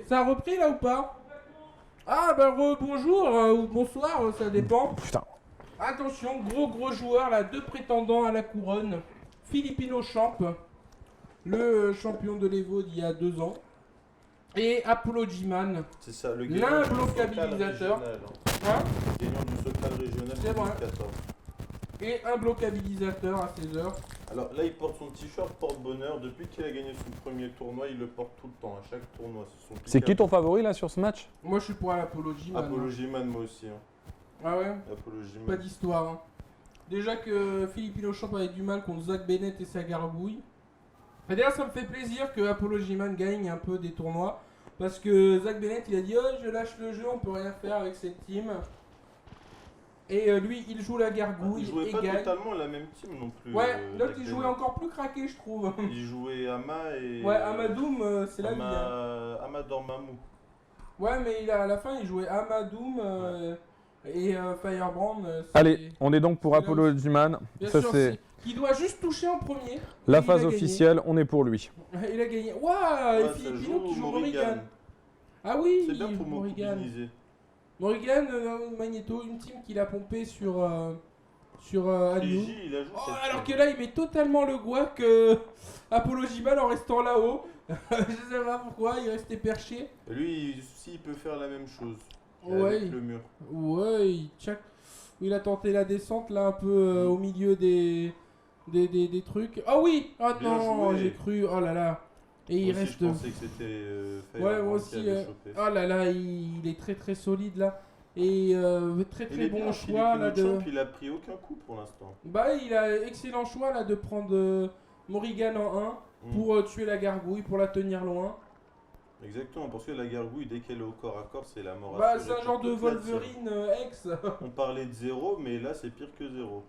Ça a repris là ou pas? Ah bah bonjour ou bonsoir, ça dépend. Putain. Attention, gros joueur là, 2 prétendants à la couronne. Filipino Champ, le champion de l'Evo d'il y a 2 ans. Et Apollo G-Man, C'est ça, le gagnant du l'imbloquabilisateur. Socal régional, Hein Le gagnant du Socal régional C'est vrai. 2014. Et un bloquabilisateur à 16 heures. Alors là, il porte son t-shirt porte-bonheur. Depuis qu'il a gagné son premier tournoi, il le porte tout le temps, à chaque tournoi. C'est qui ton favori là sur ce match? Moi je suis pour Apollo G-Man. Apollo G-Man, moi aussi. Hein. Ah ouais? Apollo G-Man. Pas d'histoire. Hein. Déjà que Filipino Champ avait du mal contre Zach Bennett et sa gargouille. Et d'ailleurs, ça me fait plaisir que Apollo G-Man gagne un peu des tournois. Parce que Zach Bennett, il a dit: oh, je lâche le jeu, on peut rien faire avec cette team. Et lui, il joue la gargouille Il jouait et pas gagne. totalement la même team non plus. Ouais, l'autre Zach il jouait Bennett. encore plus craqué, je trouve. Il jouait Ama et. Ouais, Amadoum, c'est la vie. Hein. Amador Mamou. Ouais, mais à la fin, il jouait Amadoum et Firebrand. Allez, on est donc pour c'est Apollo G-Man. Bien Ça sûr, c'est qui doit juste toucher en premier. la Il phase a gagné. officielle, on est pour lui. Il a gagné. Waouh, et Ouais, ça Filipino qui joue Morrigan. Morrigan. Ah oui, C'est bien pour Morrigan. mobiliser. Morrigan, Magneto, une team qu'il a pompé sur Agnew. Fiji, il a joué Oh, cette alors que team. là, il met totalement le guac Apollo G-Man en restant là-haut. Je sais pas pourquoi, il restait perché. Lui aussi, il peut faire la même chose. Ouais. Avec le mur. Ouais, il a tenté la descente là un peu au milieu des trucs. Ah oui! Ah Bien non, joué. j'ai cru. Oh là là. Et il Moi aussi, reste. je pensais que c'était Ouais, Firebrand moi qui aussi. avait chopé. Oh là là, il est très solide là. Et très Il est bon bien, choix là Filipino de. Champ, il a pris aucun coup pour l'instant. Bah, il a excellent choix là de prendre Morrigan en 1 pour tuer la gargouille, pour la tenir loin. Exactement, parce que la gargouille, dès qu'elle est au corps à corps, c'est la mort. Bah, assurée c'est un pour genre de toute la team. Wolverine ex. On parlait de 0, mais là, c'est pire que 0.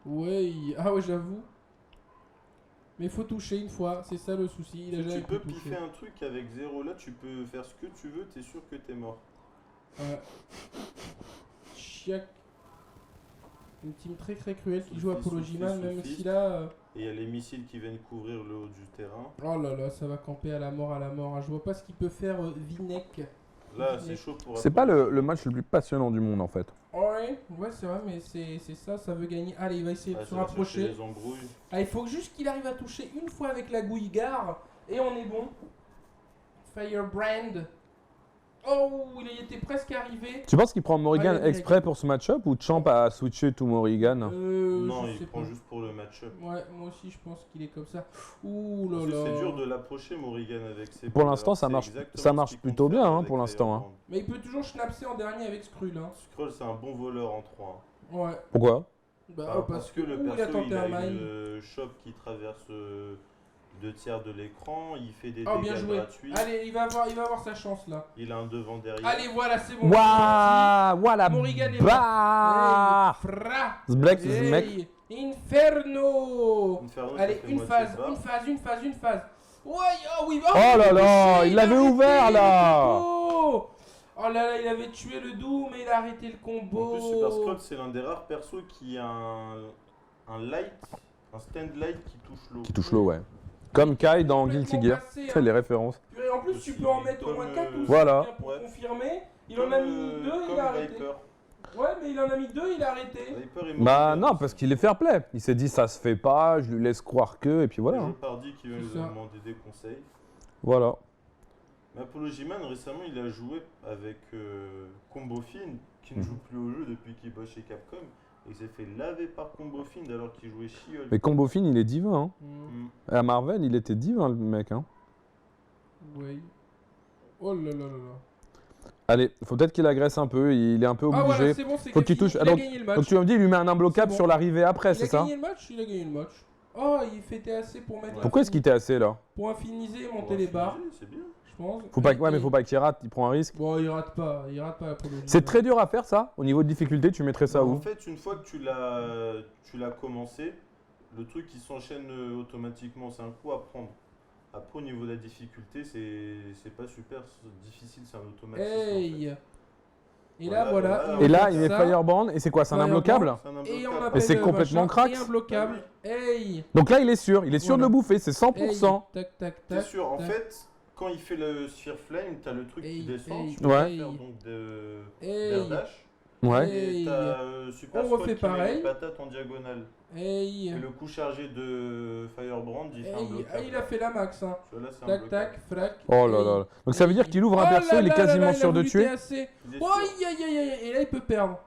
Ouais, ah ouais, j'avoue. Mais faut toucher une fois, c'est ça le souci. Il a Tu jamais peux pu toucher. piffer un truc avec 0 là, tu peux faire ce que tu veux, t'es sûr que t'es mort. Ouais. Chiac. Une team très cruelle qui joue Sophie, Apollo Sophie, G-Man, même Sophie. si là. Et il y a les missiles qui viennent couvrir le haut du terrain. Oh là là, ça va camper à la mort, à la mort. Je vois pas ce qu'il peut faire Vinek. Là, c'est chaud pour C'est pas le match le plus passionnant du monde en fait. Ouais, c'est vrai, mais c'est ça veut gagner. Allez, il va essayer de se ça va chercher rapprocher. les embrouilles. Ah, il faut juste qu'il arrive à toucher une fois avec la Gouille-Gare et on est bon. Firebrand. Oh, il était presque arrivé. Tu penses qu'il prend Morrigan Ah, il a exprès pour ce match-up ou Champ a switché tout Morrigan? Non, je il sais prend pas. juste pour le match-up. Ouais, moi aussi je pense qu'il est comme ça. Ouh là Parce que là. c'est dur de l'approcher, Morrigan, avec ses Pour balles, l'instant, alors ça c'est marche- exactement ça ce marche qu'il plutôt compte bien, faire hein, avec pour l'instant, Firebrand. Mais il peut toujours schnapser en dernier avec Skrull. Hein. Skrull, c'est un bon voleur en 3. Ouais. Pourquoi? Bah, Parce que le il a perso, tenté il a un mine. une shop qui traverse 2 tiers de l'écran, il fait des Oh, bien dégâts joué. gratuits, Allez, il va avoir sa chance là. il a un devant derrière. Allez, voilà, c'est bon. Waouh! Voilà! Morrigan est Bah! Hey, fra. Zblek, Hey, Zmek. Inferno. Inferno, ça Allez, fait une moitié phase, de barre. une phase. Ouais, oh oui, Oh là là, touché, il l'avait a arrêté ouvert, le là. combo. Oh là là, il avait tué le Doom et il a arrêté le combo. En plus, Super Skrull, c'est l'un des rares persos qui a un light, un stand light qui touche l'eau. Qui touche l'eau, ouais. Comme Kai dans Complètement Guilty Gear. passé, C'est hein. les références. Purée, en plus, tu peux en mettre au moins 4 ou 5 Voilà. pour Ouais. confirmer. Il en a mis 2, il comme a arrêté. Viper. Ouais, mais il en a mis 2, il a arrêté. Viper est Bah mort. non, parce qu'il est fair play. Il s'est dit ça se fait pas, je lui laisse croire que, et puis voilà. Je hein. Pardi qui va C'est nous ça. demander des conseils. Voilà. Mais Apollo G-Man, récemment, il a joué avec Combo Fin, qui ne joue plus au jeu depuis qu'il bosse chez Capcom. Et il s'est fait laver par Combo Fin alors qu'il jouait She-Hulk. Mais Combo Fin, il est divin. Hein. Mm. À Marvel, il était divin, le mec. Hein. Oui. Oh là là là là. Allez, faut peut-être qu'il agresse un peu. Il est un peu Ah obligé. voilà, c'est bon, c'est Faut qu'il fini. touche. Il Ah, a donc- gagné le match. Donc tu me dis, il lui met un imbloquable C'est bon. sur l'arrivée après, Il c'est a ça? gagné le match, il a gagné le match. Oh, il fêtait assez pour mettre. Pourquoi est-ce qu'il était assez là? Pour infiniser et On monter va les barres, finaliser, c'est bien. je pense. Faut pas, Et- ouais, mais faut pas qu'il rate, il prend un risque. Bon, il rate pas pour le C'est très dur à faire ça. Au niveau de difficulté, tu mettrais ça En où? fait, une fois que tu l'as commencé, le truc qui s'enchaîne automatiquement, c'est un coup à prendre. Après, au niveau de la difficulté, c'est pas super difficile, c'est un automatisme. en fait. Hey. Et là, voilà. Et là, il met met Firebrand et c'est quoi? C'est un Firebrand. imbloquable? C'est un Et on imbloquable. appelle c'est le complètement machin, crack. Et un bloquable. Hey. Donc là, il est sûr de Voilà. le bouffer, c'est Hey. 100%. Tac, tac, C'est tac. sûr, en tac. fait, quand il fait le Sphere Flame, t'as le truc qui Hey, descend. hey, Tu peux Ouais. faire donc Hey. d'air dash. Ouais. Hey. Et t'as Super On Scroll refait qui met pareil. les patates en diagonale. Hey. Et le coup chargé de Firebrand, il fait un Hey. bloc. Ah, il a fait la max. Hein. Celui-là, c'est un Tac, bloc. tac, frac. Oh là Hey. là là. Donc ça veut dire qu'il ouvre un Oh perso, là il est là là quasiment là, sûr il a de voulu tuer. TAC. Il est Oh, sûr. aïe aïe aïe aïe. Et là, il peut perdre.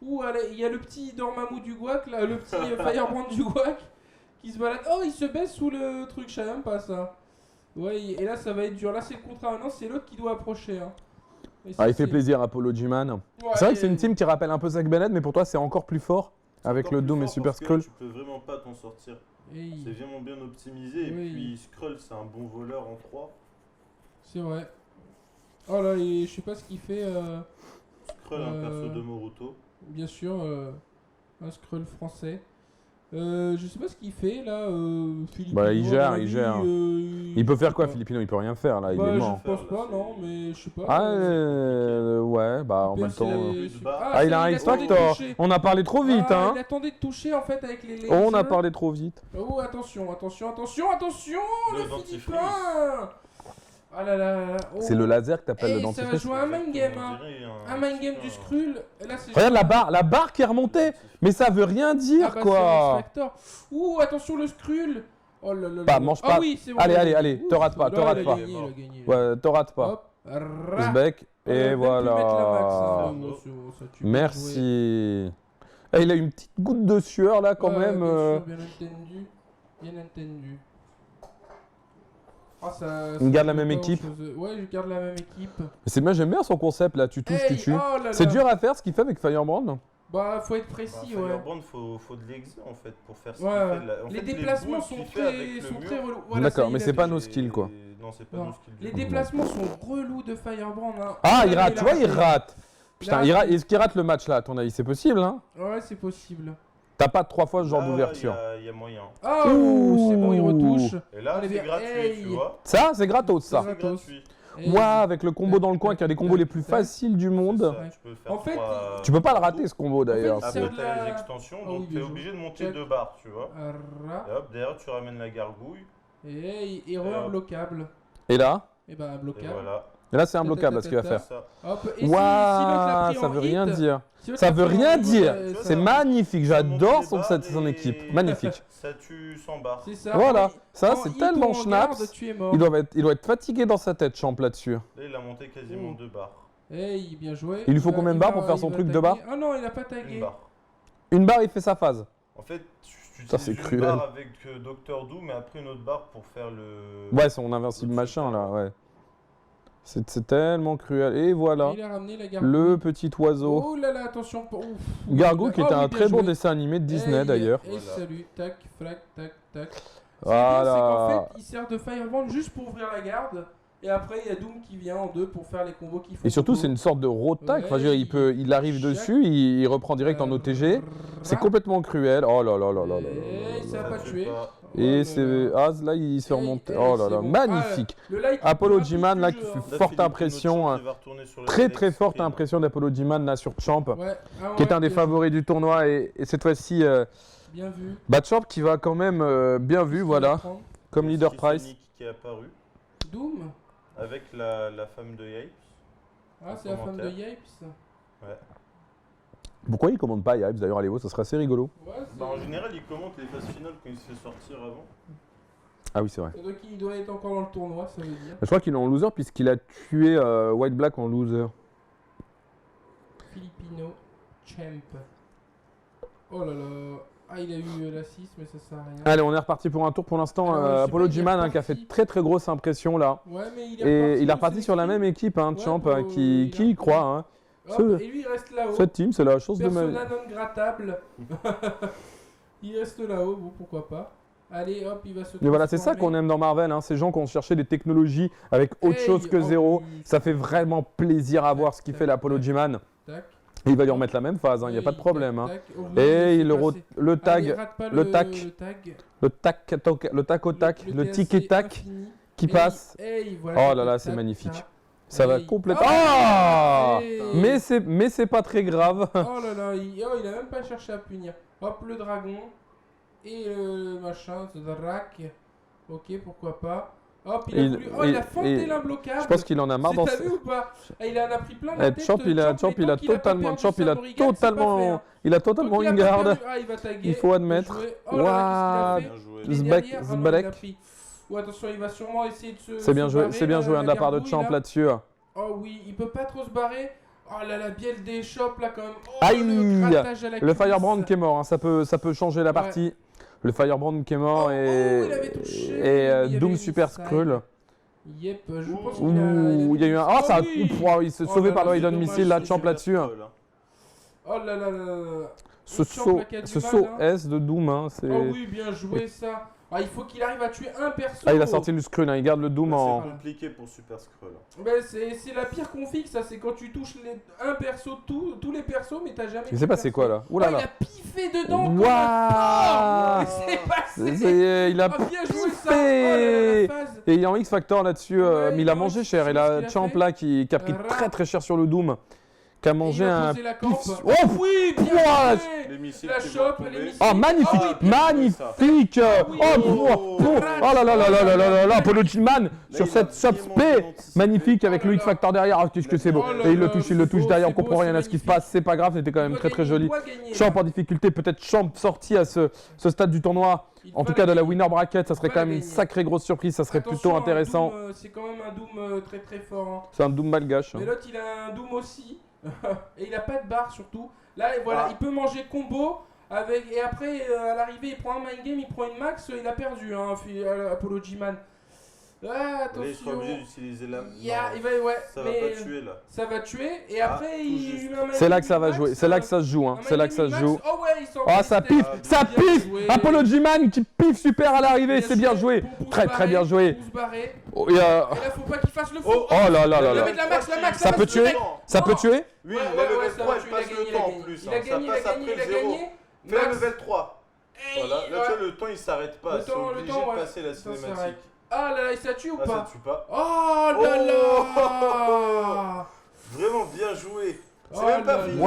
Ouh, allez, il y a le petit Dormammu du Guac, là, le petit Firebrand du Guac qui se balade. Oh, il se baisse sous le truc, je savais même pas ça. Ouais, et là, ça va être dur. Là, c'est le contrat. Maintenant, c'est l'autre qui doit approcher. Hein. Et ça, Ah, il fait c'est- plaisir à Apollo G-Man. Ouais, C'est vrai que c'est et- une team qui rappelle un peu Zack Bennett, mais pour toi, c'est encore plus fort C'est avec encore le plus Doom et fort Super parce que Skrull. Tu peux vraiment pas t'en sortir. Hey. C'est vraiment bien optimisé. Et Oui. puis Skrull, c'est un bon voleur en 3. C'est vrai. Oh là, et je sais pas ce qu'il fait. Skrull, un perso de Moruto. Bien sûr, un Skrull français. Je sais pas ce qu'il fait là, Philippe. Bah, il gère, à mon il avis, gère. Il peut faire quoi, Filipino? Il peut rien faire là, il Bah, est je mort. pense Là, pas, c'est- non, mais je sais pas. Ah, ouais, bah en il même pèse temps. les- Plus de barre. Ah, il a un attendait de X-Factor. toucher. On a parlé trop vite, Ah, hein. il attendait de toucher en fait avec les lasers. On a parlé trop vite. Oh, attention, attention, attention, attention, Le le dentifrice. Philippin. Ah là là là. Oh. C'est le laser que t'appelles Hey, le ça va dentifrice. jouer un mind game, hein. Un mind game du Skrull. Et là, c'est Regarde la barre qui est remontée. Mais ça veut rien dire, Ah bah, quoi. c'est X-Factor. Ouh, attention le Skrull. Oh là là Bah, là. mange Ah pas. oui, c'est bon. Allez, il a allez, gagné. allez, te rate pas, te Là, rate il a pas. gagné, il a gagné. Ouais, te rate pas. Hop. Uzbek. On aurait Et même pu mettre la max, hein. voilà. Ouais, bon, c'est bon, ça, tu peux jouer. Merci. Eh, il a une petite goutte de sueur là quand Ouais, même. Bien sûr, bien entendu. Bien entendu. Ah, ça Il garde la joue même pas équipe. grand-chose. Ouais, je garde la même équipe. C'est bien, j'aime bien son concept là. Tu touches, Hey, tu tues. oh là C'est là. dur à faire ce qu'il fait avec Firebrand. Bah, faut être précis, ouais. Firebrand, faut de l'exé en fait pour faire ce Ouais, qu'il ouais. fait. Là. En Les fait, déplacements boules sont qu'il fait avec le très mur, relous. Voilà, D'accord, ça, mais il a c'est pas vu. nos skills, quoi. Non, c'est pas Non. nos skills. du Les tout. déplacements sont relous de Firebrand. Hein. Ah, il Là, rate, tu vois, il raté. rate. Putain, Il a raté. est-ce qu'il rate le match là, à ton avis? C'est possible, hein? Ouais, c'est possible. T'as pas 3 fois ce genre Là, d'ouverture. Il y a moyen. Oh, Ouh. c'est bon, il retouche. Et là, On est c'est bien. gratuit, Hey. tu vois. Ça, c'est gratos, ça. C'est C'est gratos. gratuit. Hey. Moi, avec le combo dans le coin, qui est un des combos les plus faciles du C'est monde. ça, tu peux faire En fait, trois- Tu peux pas le rater ce combo d'ailleurs. fait, Après, sert de t'as la- les extensions, Ah oui, donc bien t'es joué. obligé de monter Check. 2 barres, tu vois. Ra. Et hop, derrière, tu ramènes la gargouille. Et hop. imbloquable. Et là? Et bah, Et imbloquable. voilà. Et là, c'est imbloquable là, ce qu'il va Ta, faire. ta, Ça. Hop, et si l'autre l'a Waouh, pris ça en veut hit, rien dire. si l'autre Ça l'a veut pris en rien hit, dire. ouais, C'est ça- magnifique, Ça monte j'adore les son barres set, son et- équipe. Magnifique. Ça tue 100 barres. C'est ça. Voilà, ça En c'est hit tellement ou en garde, schnaps. tu es mort. Il doit être fatigué dans sa tête, Champ, là-dessus. Là, il a monté quasiment Oh. 2 barres. Hey, bien joué. Il lui faut va- combien de il barres va- pour faire il son va truc de taguer. barres Ah non, il a pas Une tagué. barre. Une barre, il fait sa phase. En fait, tu Ça, c'est utilises cruel. une barre avec Doctor Doom et après une autre barre pour faire le... Ouais, son invincible machin là, ouais. C'est tellement cruel. Et voilà, Il a ramené la gargouille. le petit oiseau. Oh là là, attention. Ouf. Gargouille qui Oh, était oui, un bien très bon joué. dessin animé de Disney Hey, d'ailleurs. Et Voilà. salut, tac, flac, tac, tac. Ce qui est Voilà. bien, c'est qu'en fait, il sert de Firebrand juste pour ouvrir la garde. Et après, il y a Doom qui vient en deux pour faire les combos qu'il faut. Et surtout, c'est une sorte de road tag. Enfin, je veux dire, il arrive Chaque- dessus, il reprend direct en OTG. C'est complètement cruel. Oh là là là là là là Et là ça là. a pas tue tué. pas. Et c'est Az là, il se fait remonter. Oh là là, magnifique. Apollo G-Man là qui fait Là, forte Philippe impression. Pinocchio Hein. qui va retourner sur le Très Alex très forte Sprint. impression d'Apollo G-Man là sur Champ, Ouais. qui est un des favoris du tournoi et cette fois-ci Bien vu. Champ qui va quand même bien vu, voilà, comme Il y a leader Sonic price. qui est apparu Doom. avec la femme de Yapes. Ah, c'est la femme de Yapes. Pourquoi il commande pas Yipes d'ailleurs à l'Evo, ça serait assez rigolo. Ouais, Bah, en général, il commente les phases finales quand il se fait sortir avant. Ah oui, c'est vrai. il doit être encore dans le tournoi, ça veut dire. Je crois qu'il est en loser puisqu'il a tué White Black en loser. Filipino Champ. Oh là là. Ah, il a eu l'assist, mais ça sert à rien. Allez, on est reparti pour un tour pour l'instant. Alors, je sais Apollo pas, il est G-Man hein, qui a fait reparti. très très grosse impression là. Ouais, mais Et il est reparti sur la même équipe, hein, Ouais, Champ, pour- qui il a- y croit. Hein. Hop, et lui, il reste là-haut. Cette team, c'est la chose de ma Persona non grattable. Il reste là-haut, bon, pourquoi pas. Allez, hop, il va se Mais voilà, c'est ça transformer. qu'on aime dans Marvel, hein, ces gens qui ont cherché des technologies avec autre Hey, chose que oh zéro. oui. Ça fait vraiment plaisir à voir ce qu'il Tac, fait l'Apollo tac. G-Man. Tac. Et il va lui remettre la même phase, il n'y a pas de Hey, problème. tac, Hein. tac. Oh, Et laissez le passer. le Allez, tag, rate pas le tac. le tag. le tac, le tac au tac, le TAC tic et tac infini. qui Hey, passe. hey, voilà, Oh là là, tac, c'est tac, magnifique. tac. Ça va Hey. complètement. Oh, Ah hey. Mais c'est pas très grave. Oh là là, il a même pas cherché à punir. Hop, le dragon. Et le machin, ce drac. Ok, pourquoi pas. Hop, il a feinté l'imbloquable. Je pense qu'il en a marre T'as vu ou pas? Il en a pris plein la tête. Champ, il a totalement une garde. Il va taguer. Il faut admettre. Waouh. Zbek. Attention, il va sûrement essayer de se. C'est bien joué de la part de Champ là-dessus. Oh oui, il peut pas trop se barrer. Oh là la bielle des chops là quand même. Aïe, le Firebrand qui est mort, hein. ça peut changer la partie. Le Firebrand qui est mort et Doom Super Skrull. Yep, je pense qu'il y a eu un. Ah, ça il s'est sauvé par le Hidden Missile là, Champ là-dessus. Oh là là là. Ce saut S de Doom, hein, c'est. Oh oui, bien joué ça. Ah, il faut qu'il arrive à tuer un perso. Ah, il a sorti le Skrull, hein. Il garde le Doom en. C'est compliqué pour Super Skrull. C'est la pire config, ça. C'est quand tu touches un perso, tous les persos, mais t'as jamais. Je sais pas c'est quoi là. Oula là. Il a piffé dedans. Waouh. C'est passé. Il a bien joué ça. Et il y a un X Factor là-dessus, mais il a mangé cher. Il a Champ là qui a pris très cher sur le Doom. Qui a mangé un. Oh oui, bien la chope, oh magnifique. Oh là là là là là là là, Apollo G-Man sur cette shop spé magnifique avec le X Factor derrière. Ah, qu'est-ce que c'est beau. Et il le touche derrière, on comprend rien à ce qui se passe, c'est pas grave, c'était quand même très joli. Champ en difficulté, peut-être Champ sorti à ce stade du tournoi. En tout cas de la winner bracket, ça serait quand même une sacrée grosse surprise, ça serait plutôt intéressant. C'est quand même un Doom très fort. C'est un Doom malgache. Mais l'autre il a un Doom aussi. Et il a pas de barre surtout. Là voilà, il peut manger combo avec et après à l'arrivée il prend un mind game, il prend une max, il a perdu Apollo G-Man. Attention. Là, il sera obligé d'utiliser la. Ça va pas tuer là. Ça va tuer et après il c'est là que ça va jouer, c'est là que ça se joue, hein. C'est là que ça se joue. Oh ouais, oh ça piffe, ça piffe. Apollo G-Man qui piffe super à l'arrivée, c'est bien joué. Très bien joué. Et là faut pas qu'il fasse le fou. Oh là là là là. Ça peut tuer. Ça peut tuer. Oui, le level 3 il passe le temps en plus. Ça passe après le 0. Fais le level 3. Voilà, là tu vois le temps il s'arrête pas. C'est obligé de passer la cinématique. Ah là là, ça tue ou pas? Ça tue pas. Oh là là. Vraiment bien joué. C'est même pas fini.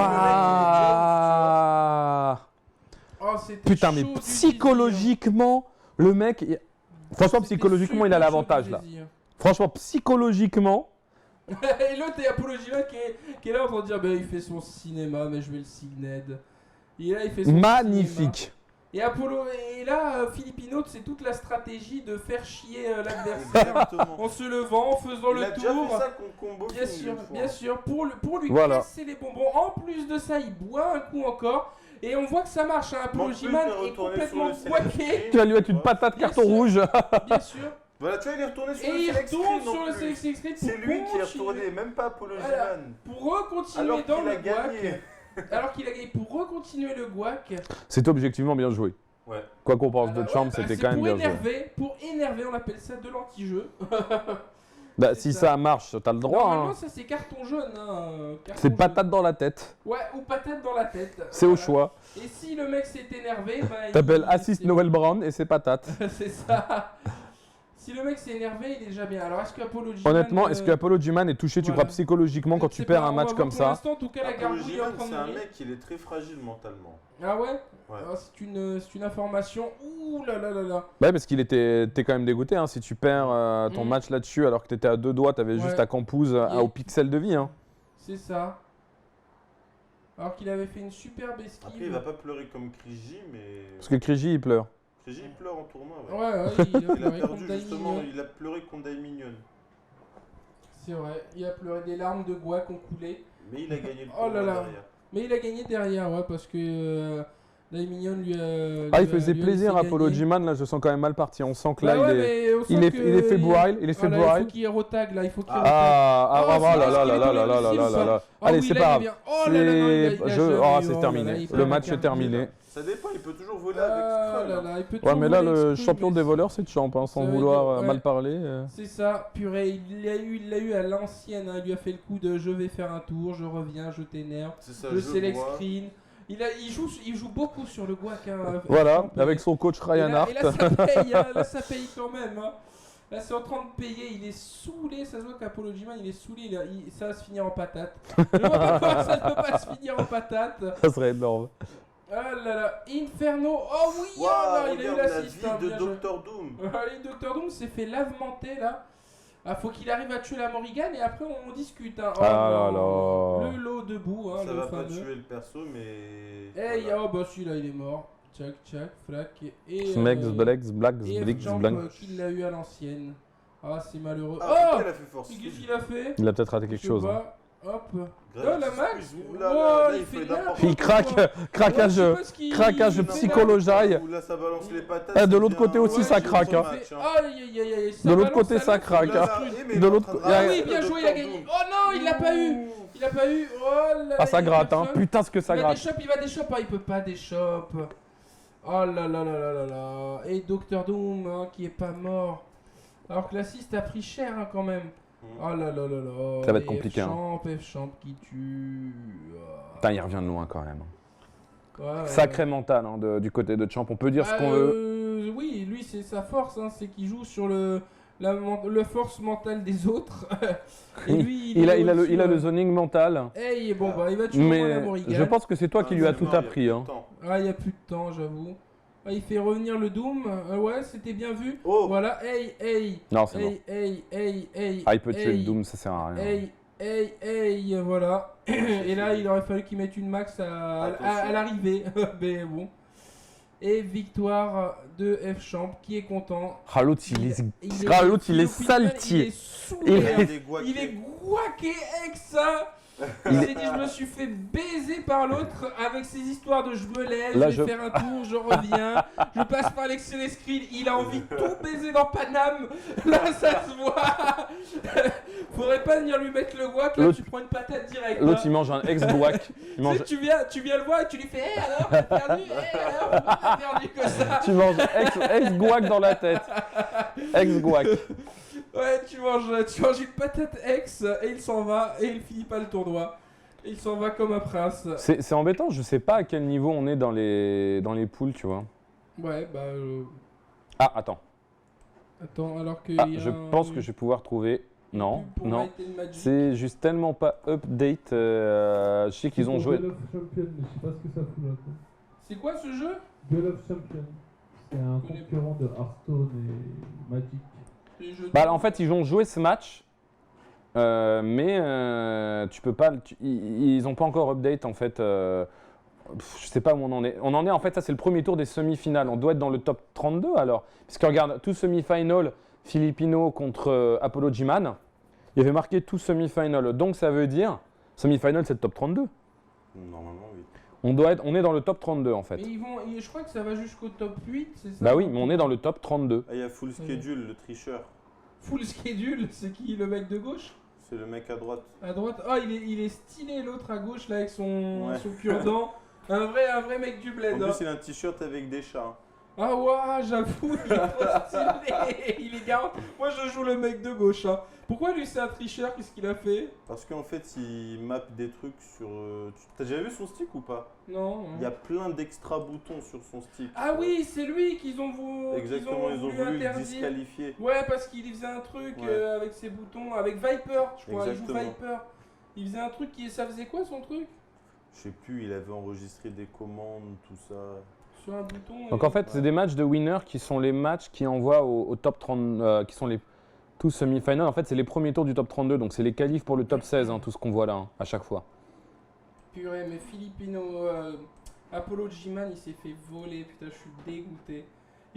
Waouh. Putain, mais psychologiquement, le mec. Franchement, psychologiquement, il a l'avantage là. Franchement, psychologiquement. Et l'autre, il y a Apollo G-Man qui est là en train de dire il fait son cinéma, mais je vais le Signed. Et là, il fait son magnifique. Cinéma. Et là, Filipino, c'est toute la stratégie de faire chier l'adversaire en se levant, en faisant le tour. Il a déjà fait ça contre combo. Bien sûr, pour lui casser les bonbons. En plus de ça, il boit un coup encore. Et on voit que ça marche. Apollo G-Man est complètement boiqué. Tu vas lui mettre une patate carton rouge. Bien sûr. Voilà, tu vois, il est retourné sur le Select Screen. C'est lui qui est retourné, même pas Apollo G-Man. Pour recontinuer dans le guac. Alors qu'il a gagné pour recontinuer le guac. C'était objectivement bien joué. Ouais. Quoi qu'on pense de Champ, c'était quand même bien joué. Pour énerver, on appelle ça de l'anti-jeu. Si ça marche, t'as le droit. Normalement, ça c'est carton jaune. C'est patate dans la tête. Ouais, ou patate dans la tête. C'est au choix. Et si le mec s'est énervé, t'appelles Assist Noël Brown et c'est patate. C'est ça. Si le mec s'est énervé, il est déjà bien. Alors est-ce qu'Apollo G-Man... Honnêtement, est-ce qu'Apollo G-Man est touché, tu crois, psychologiquement quand tu perds un match comme ça? Pour l'instant, en tout cas, la gargouille est en train de mourir. C'est un mec, il est très fragile mentalement. Ah ouais? C'est une information. Ouh là là là là. Ouais, parce qu'il t'es quand même dégoûté, hein, si tu perds ton match là-dessus alors que t'étais à 2 doigts, t'avais juste ta campouse au pixel de vie. Hein. C'est ça. Alors qu'il avait fait une superbe esquive. Après, il va pas pleurer comme Krigi, mais... Parce que Krigi, il pleure. Krigi, il pleure en tournoi, ouais. Il a perdu justement, il a pleuré contre Daiminion. C'est vrai, il a pleuré, des larmes de guac ont coulé. Mais il a gagné le tournoi derrière. Mais il a gagné derrière, ouais, parce que Daiminion lui a... il faisait plaisir à Apollo G-Man, là je sens quand même mal parti. On sent que là il est fébrile. Il faut qu'il retag là, il faut qu'il là là. Allez, c'est pas grave. C'est terminé. Le match est terminé. Ça dépend, il peut toujours voler avec Skrull. Ouais, mais là, le champion des voleurs, c'est Champ, hein, sans vouloir mal parler. C'est ça, purée, il l'a eu à l'ancienne, hein, il lui a fait le coup de je vais faire un tour, je reviens, je t'énerve, je select screen. Il joue beaucoup sur le guac. Hein, voilà, avec son coach Ryan Hart. Et là, ça paye, là, ça paye quand même. Hein. Là, c'est en train de payer, il est saoulé, ça se voit qu'Apollo G-Man, il est saoulé, ça va se finir en patate. Je vois pas comment ça ne peut pas se finir en patate. Ça serait énorme. Ah là là, Inferno. Oh oui, oh là, il a eu regarde la l'assist. vie hein, de bien joué. Dr Doom. Dr Doom s'est fait lavementer là. Ah, faut qu'il arrive à tuer la Morrigan et après on discute. Hein. Oh, Ah non. là là. Le lot debout, hein, Ça le va pas fameux. tuer le perso, mais. Hey, voilà. oh bah celui-là il est mort. Tchac, tchac, flac. Et. Smex, Blex, Blacks, et Blix, F-Jump, Blank. qu'il l'a eu à l'ancienne. Ah, c'est malheureux. Ah, Oh, putain, il a fait force. mais qu'est-ce qu'il a fait? Il a peut-être raté Je quelque sais chose. Hein. pas. Hop. Oh Grave, la Max. excuse, oula, Oh, là, il il fait fait n'importe n'importe Il craque, quoi. craquage, Ouais, je sais pas ce qu'il- craquage il fait psychologiaille. Là, ça balance les patates. Ah, de c'est l'autre bien. côté aussi, Ouais, ça je craque, sais hein. pas. Match, hein. Aïe, aïe, aïe, ça De l'autre balance côté, la ça meuf, craque, il a hein. truc. De l'autre côté- Ah oui, bien joué, il a gagné. Oh non, il l'a pas eu. Il a pas eu. Oh là là. Ah, ça il y a gratte, hein. personne. Putain, ce que ça Il va des gratte. shops, il va des shops. Ah, il peut pas des shops. Oh là là là là là là. Et Dr Doom hein, qui est pas mort. Alors que l'assist a pris cher hein, quand même. Oh là là là là. Ça va être Et compliqué, hein. F-Champ qui tue. Putain, il revient de loin quand même. Ouais, ouais. Sacré mental hein, du côté de Champ. On peut dire ce qu'on veut. Oui, lui c'est sa force, hein, c'est qu'il joue sur le force mentale des autres. Et lui, Il a au-dessus, le zoning mental. Hey, bon bah il va tuer au moins la Mais Morrigan. je pense que c'est toi qui lui as tout appris. Hein. Ah, il y a plus de temps, j'avoue. Ah, il fait revenir le Doom. Ouais, c'était bien vu. Oh. Voilà, hey. Non, c'est bon. Hey. Ah, il peut tuer le Doom, ça sert à rien. Hey, voilà. Et là, il aurait fallu qu'il mette une max à l'arrivée. Mais bon. Et victoire de F-Champ qui est content. Ah, l'autre, il est saltier. Il est guaqué avec ça. Il s'est dit je me suis fait baiser par l'autre avec ses histoires de je me lève, Là, je vais faire un tour, je reviens, je passe par l'excellent screen, il a envie de tout baiser dans Paname. Là ça se voit. Faudrait pas venir lui mettre le guac, là tu prends une patate directe. L'autre il mange un ex-guac. Tu viens le voir et tu lui fais hé alors t'as perdu, alors t'as perdu que ça. Tu manges ex-guac dans la tête. Ex-guac. Ouais, tu manges une patate ex et il s'en va et il finit pas le tournoi. Et il s'en va comme un prince. C'est embêtant, je sais pas à quel niveau on est dans les poules, tu vois. Ouais, bah. Ah, attends. Attends, alors que. Je pense que je vais pouvoir trouver. Non. C'est juste tellement pas update. Je sais qu'ils ont joué. Duel of Champions, mais je sais pas ce que ça fout là. Quoi. C'est quoi ce jeu? Duel of Champions. C'est un concurrent de Hearthstone et Magic. Bah, en fait, ils ont joué ce match, mais tu peux pas. Ils ont pas encore update en fait. Je sais pas où on en est. On en est en fait, ça c'est le premier tour des semi-finales. On doit être dans le top 32 alors. Parce que regarde, tout semi-final, Filipino contre Apollo G-Man, il y avait marqué tout semi-final. Donc ça veut dire, semi-final c'est le top 32. Normalement, oui. On est dans le top 32 en fait. Mais je crois que ça va jusqu'au top 8, c'est ça? Bah oui, mais on est dans le top 32. Ah, il y a Full Schedule, le tricheur. Full schedule, c'est qui le mec de gauche? C'est le mec à droite. À droite. Oh, il est stylé l'autre à gauche là avec son Ouais. cure-dent. Un vrai mec du bled. En hein. plus, il a un t-shirt avec des chats. Ah ouais, j'avoue, il est trop stylé. Il est garant. Moi je joue le mec de gauche. Hein. Pourquoi lui c'est un tricheur? Qu'est-ce qu'il a fait? Parce qu'en fait, il mappe des trucs sur. T'as déjà vu son stick ou pas? Non. Il y a plein d'extra boutons sur son stick. Ah oui, c'est lui qu'ils ont voulu. Exactement, ils ont voulu le interdire. disqualifier. Ouais, parce qu'il faisait un truc Ouais. Avec ses boutons, avec Viper, je crois. Exactement. Il joue Viper. Il faisait un truc ça faisait quoi son truc? Je sais plus, il avait enregistré des commandes, tout ça. Sur un bouton. Donc en fait, c'est des matchs de winner qui sont les matchs qui envoient au top 30, qui sont les tous semi-finals. En fait, c'est les premiers tours du top 32, donc c'est les qualifs pour le top 16, hein, tout ce qu'on voit là, hein, à chaque fois. Purée, mais Filipino, Apollo G-Man, il s'est fait voler, putain, je suis dégoûté.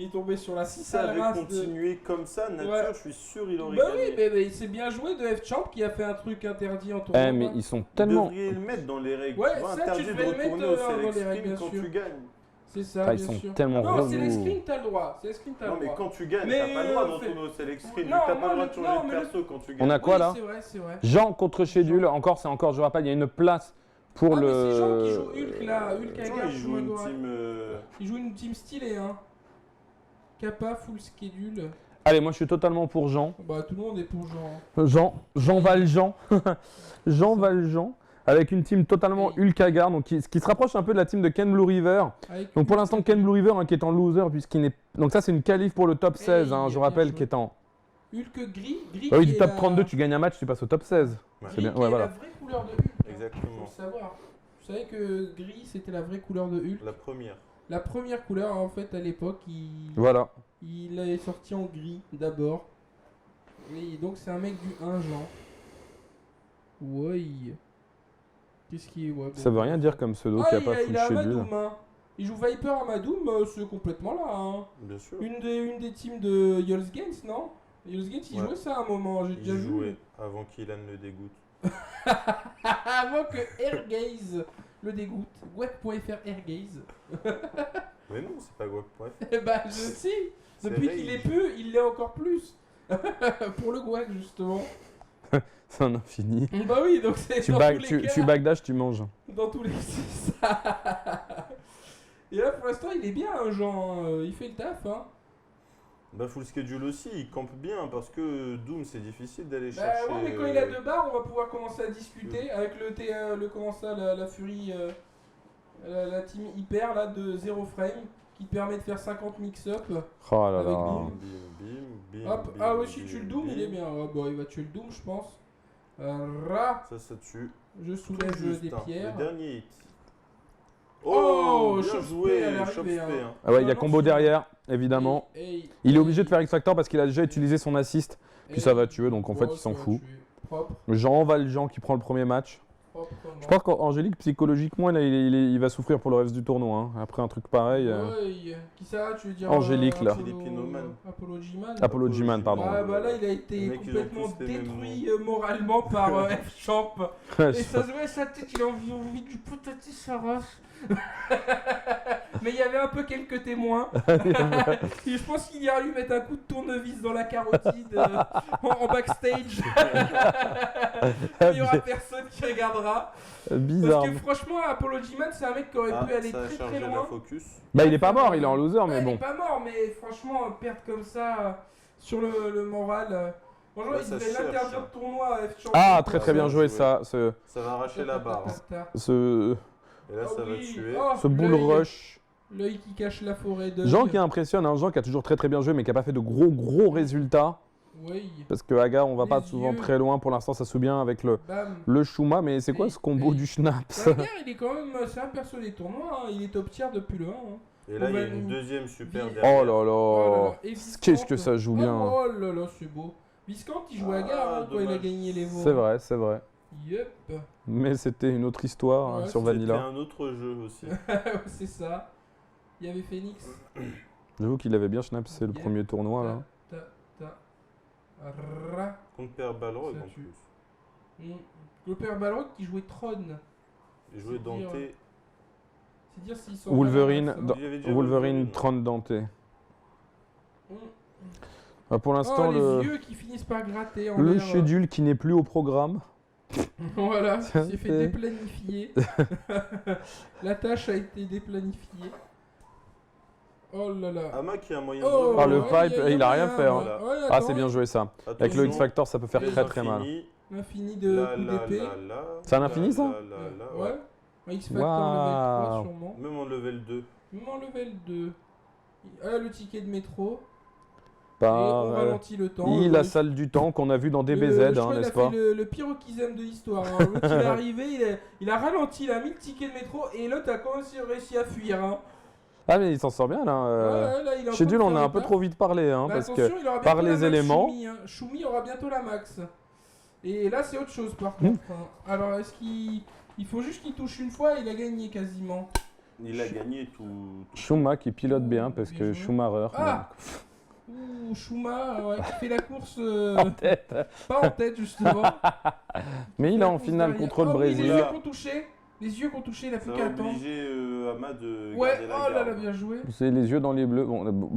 Il est tombé sur la Si ça sale avait race continué comme ça, nature, Ouais. je suis sûr il aurait Bah gagné. oui, mais c'est bien joué de F-Champ qui a fait un truc interdit en tournoi. Mais ils sont Vous tellement. devriez le mettre dans les règles. Ouais, tu vois, ça, tu interdit de devrais le retourner mettre, au dans les select règles, screen bien quand sûr. tu gagnes. C'est ça, Ah, ils bien sont sûr. tellement Non, c'est les relous. screens, t'as le droit. C'est les screens, t'as le Non, mais droit. quand tu gagnes, Mais, t'as pas le droit de fais- retourner au select screen. Non, T'as moi, pas le droit le- de changer non, de mais le- perso quand tu On gagnes. a quoi Oui, là? c'est vrai. Jean contre Schedule, encore, je rappelle, il y a une place pour Ah, le. mais c'est Jean qui joue Hulk là, Hulk Jean, Hagar, il joue une Shumagorac. team. Il joue une team stylée, hein. Kappa, full schedule. Allez, moi je suis totalement pour Jean. Bah, tout le monde est pour Jean. Jean Valjean. Jean Valjean. Avec une team totalement Oui. Hulk Hagar, donc qui se rapproche un peu de la team de Ken Blue River. Avec Donc pour Hulk l'instant, Ken Blue River hein, qui est en loser, puisqu'il n'est. Donc ça, c'est une qualif pour le top 16, hein, je bien rappelle, joué. qui est en. Hulk gris. Bah oui, qui du est top la- 32, tu gagnes un match, tu passes au top 16. Ouais. C'est bien, Gris qui ouais, est voilà. la vraie couleur de Hulk. Faut Exactement. le savoir. Vous savez que gris c'était la vraie couleur de Hulk. La première. La première couleur en fait à l'époque Voilà. il l'avait sorti en gris d'abord. Et donc c'est un mec du 1 genre. Ouais. Qu'est-ce qui est ouais, bon. Ça veut rien dire comme pseudo qui a pas full il a schedule. Amadoum, hein. Il joue Viper Amadoum, c'est complètement là. Hein. Bien sûr. Une des teams de Yulz Games, non? Yulz Games, il Ouais. jouait ça à un moment, j'ai déjà Il vu. jouait avant qu'Ilan le dégoûte. Avant que Airgaze le dégoûte. Web.fr Airgaze. Mais non, c'est pas guac.fr. Eh bah, je sais. C'est Depuis Rage. qu'il est peu, il l'est encore plus. Pour le guac, justement. C'est un infini. Bah oui, donc c'est Tu dans back, tous les cas. tu backdash, tu manges. Dans tous les c'est ça. Et là, pour l'instant, il est bien, hein, Jean. Il fait le taf, hein. Bah full schedule aussi, il campe bien parce que Doom c'est difficile d'aller Bah chercher. ouais, mais quand il a 2 barres, on va pouvoir commencer à discuter avec le comment ça, la Fury, la team hyper là de 0 frame qui te permet de faire 50 mix-up. Oh là Avec là. Doom. Bim, bim, Hop, bim, ah ouais, si bim, tu le Doom, bim. il est bien. Ouais, bon, il va tuer le Doom, je pense. Ra, Ça tue. je Tout soulève juste, des hein. pierres. Le dernier hit. Oh, bien Chop joué, Spray à Chop l'arrivée, Spray, hein. hein. Ah ouais, il y a Non, combo non, derrière, évidemment. Il est obligé de faire X-Factor parce qu'il a déjà utilisé son assist. Puis ça va tuer, donc en fait, il s'en fout. Propre, Jean Valjean qui prend le premier match. proprement. Je pense qu'Angélique, psychologiquement, il va souffrir pour le reste du tournoi. Hein. Après un truc pareil. Ouais, qui ça, tu veux dire Angélique, là. Apollo G-Man. Apollo G-Man, pardon. Ah bah là, il a été Les mecs, ils ont complètement tous les mêmes détruit moralement par F-Champ. Et ça se voit, sa tête, il a envie de lui potater sa race. Mais il y avait un peu quelques témoins. Et je pense qu'il ira lui mettre un coup de tournevis dans la carotide en backstage. Il n'y aura personne qui regardera. Bizarre. Parce que franchement, Apollo G-Man, c'est un mec qui aurait pu aller ça a très très chargé la loin. focus. Bah, il est pas mort, il est en loser, Ouais, mais il bon. est pas mort, mais franchement, perdre comme ça sur le moral. Franchement, Ouais, il ça devait cherche, l'interdire hein. de tournoi à F-Champ. Ah, très très Ouais, bien ouais, joué ouais. ça. Ça va arracher la barre. hein. Ce Et là, ça va oui. tuer. Oh, bull l'œil. rush. L'œil qui cache la forêt de. Jean qui impressionne, hein. Jean qui a toujours très très bien joué, mais qui a pas fait de gros résultats. Oui. Parce que Haga, on va Les pas souvent yeux. très loin. Pour l'instant, ça se bien avec Bam. le Shuma. Mais c'est quoi Et- ce combo et- du Schnaps? La guerre, il est quand même. C'est un perso des tournois. Hein. Il est top tier depuis le 1. Hein. Et là, il y a On va une nous- deuxième super Oh derrière. Oh là Oh là là. là. Et Qu'est-ce Viscante. que ça joue bien. Oh là là, c'est beau. Viscante, il jouait à gare hein, quand il a dommage. gagné les veaux. C'est vrai, c'est vrai. Yup. Mais c'était une autre histoire hein, Ouais, sur C'était Vanilla. un autre jeu aussi. C'est ça. Il y avait Phoenix. J'avoue qu'il avait bien Schnaps, c'est le Yeah. premier tournoi là. Ra. Contre Père Balrog Ça en tue. plus. Le père Balrog qui jouait Tron. Et jouer C'est Dante. dire- C'est dire s'ils sont. Wolverine, pas là, dans- Il y avait déjà Wolverine Wolverine. 30 Dante. Mm. Pour l'instant, Oh, les le, yeux qui finissent par gratter en le l'air. schedule qui n'est plus au programme. Voilà, Ça c'est fait fait- déplanifier. La tâche a été déplanifiée. Oh là là. Ama qui a un moyen Oh, de Ah, le ouais, pipe, y a il a rien moyen, fait, hein. Voilà. Ouais, Ah, attends, c'est bien joué ça. Avec le Attention, X-Factor, ça peut faire les très très mal. infini. L'infini de Là, coups là, d'épée. là, là. C'est un infini, ça Là, là, là, Ouais. ouais. Un X-Factor level 3 Waouh. sûrement. Même en level 2. Même en level 2. Ah, le ticket de métro. Par, Et on ralentit le temps. la salle du temps qu'on a vu dans DBZ, je hein, crois qu'il n'est-ce a pas fait le pire okizem de l'histoire. Hein. L'autre, il est arrivé, il a ralenti, il a mis le ticket de métro et l'autre a quand même réussi à fuir. Hein. Ah, mais il s'en sort bien là. Ouais, là, il est en Chez train de Dul, on faire a le un peu taf. trop vite parlé, hein, Mais parce attention, que il aura par bientôt la les max éléments- Shumi, hein. Shumi aura bientôt la max. Et là, c'est autre chose par contre. hein. Alors, est-ce qu'il. Il faut juste qu'il touche une fois et il a gagné quasiment. Il a gagné tout. Shuma qui pilote bien parce Bien que joué. Schumacher. Ah Ouh, Shuma, ouais, qui fait la course. En tête. Pas en tête, justement. Mais il est en finale contre le Oh, oui, Brésil. les yeux qu'on touché. Les yeux qu'on touché, il a Ça plus va qu'à attendre. obliger Ama de Ouais, garder la oh là là, garde. bien joué. C'est les yeux dans les bleus. Bon,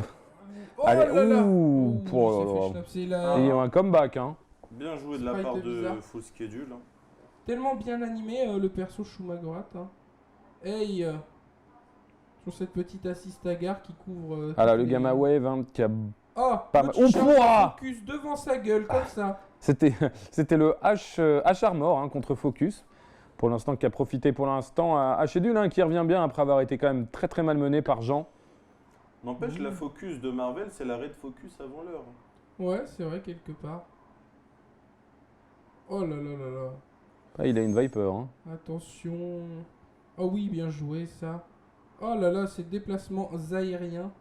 Oh Allez, là là. ouh, pour- il s'est fait schnapser là. il y a un comeback. Hein. Bien joué de la Sprite part de bizarre. Full Schedule. hein. Tellement bien animé le perso Shumagorat. Hein. Hey sur cette petite assist à gare qui couvre. Ah là, toutes le les- Gamma Wave hein, qui a. Oh, Pas petit mal. chat Oh, pouah focus devant sa gueule comme ça. C'était le H Armor hein, contre Focus. Pour l'instant, qui a profité pour l'instant à Shedul hein, qui revient bien après avoir été quand même très très malmené par Jean. N'empêche, la focus de Marvel, c'est l'arrêt de focus avant l'heure. Ouais, c'est vrai quelque part. Oh là là là là. Ah, il a une Viper. Hein. Attention. Oh oui, bien joué ça. Oh là là, ces déplacements aériens.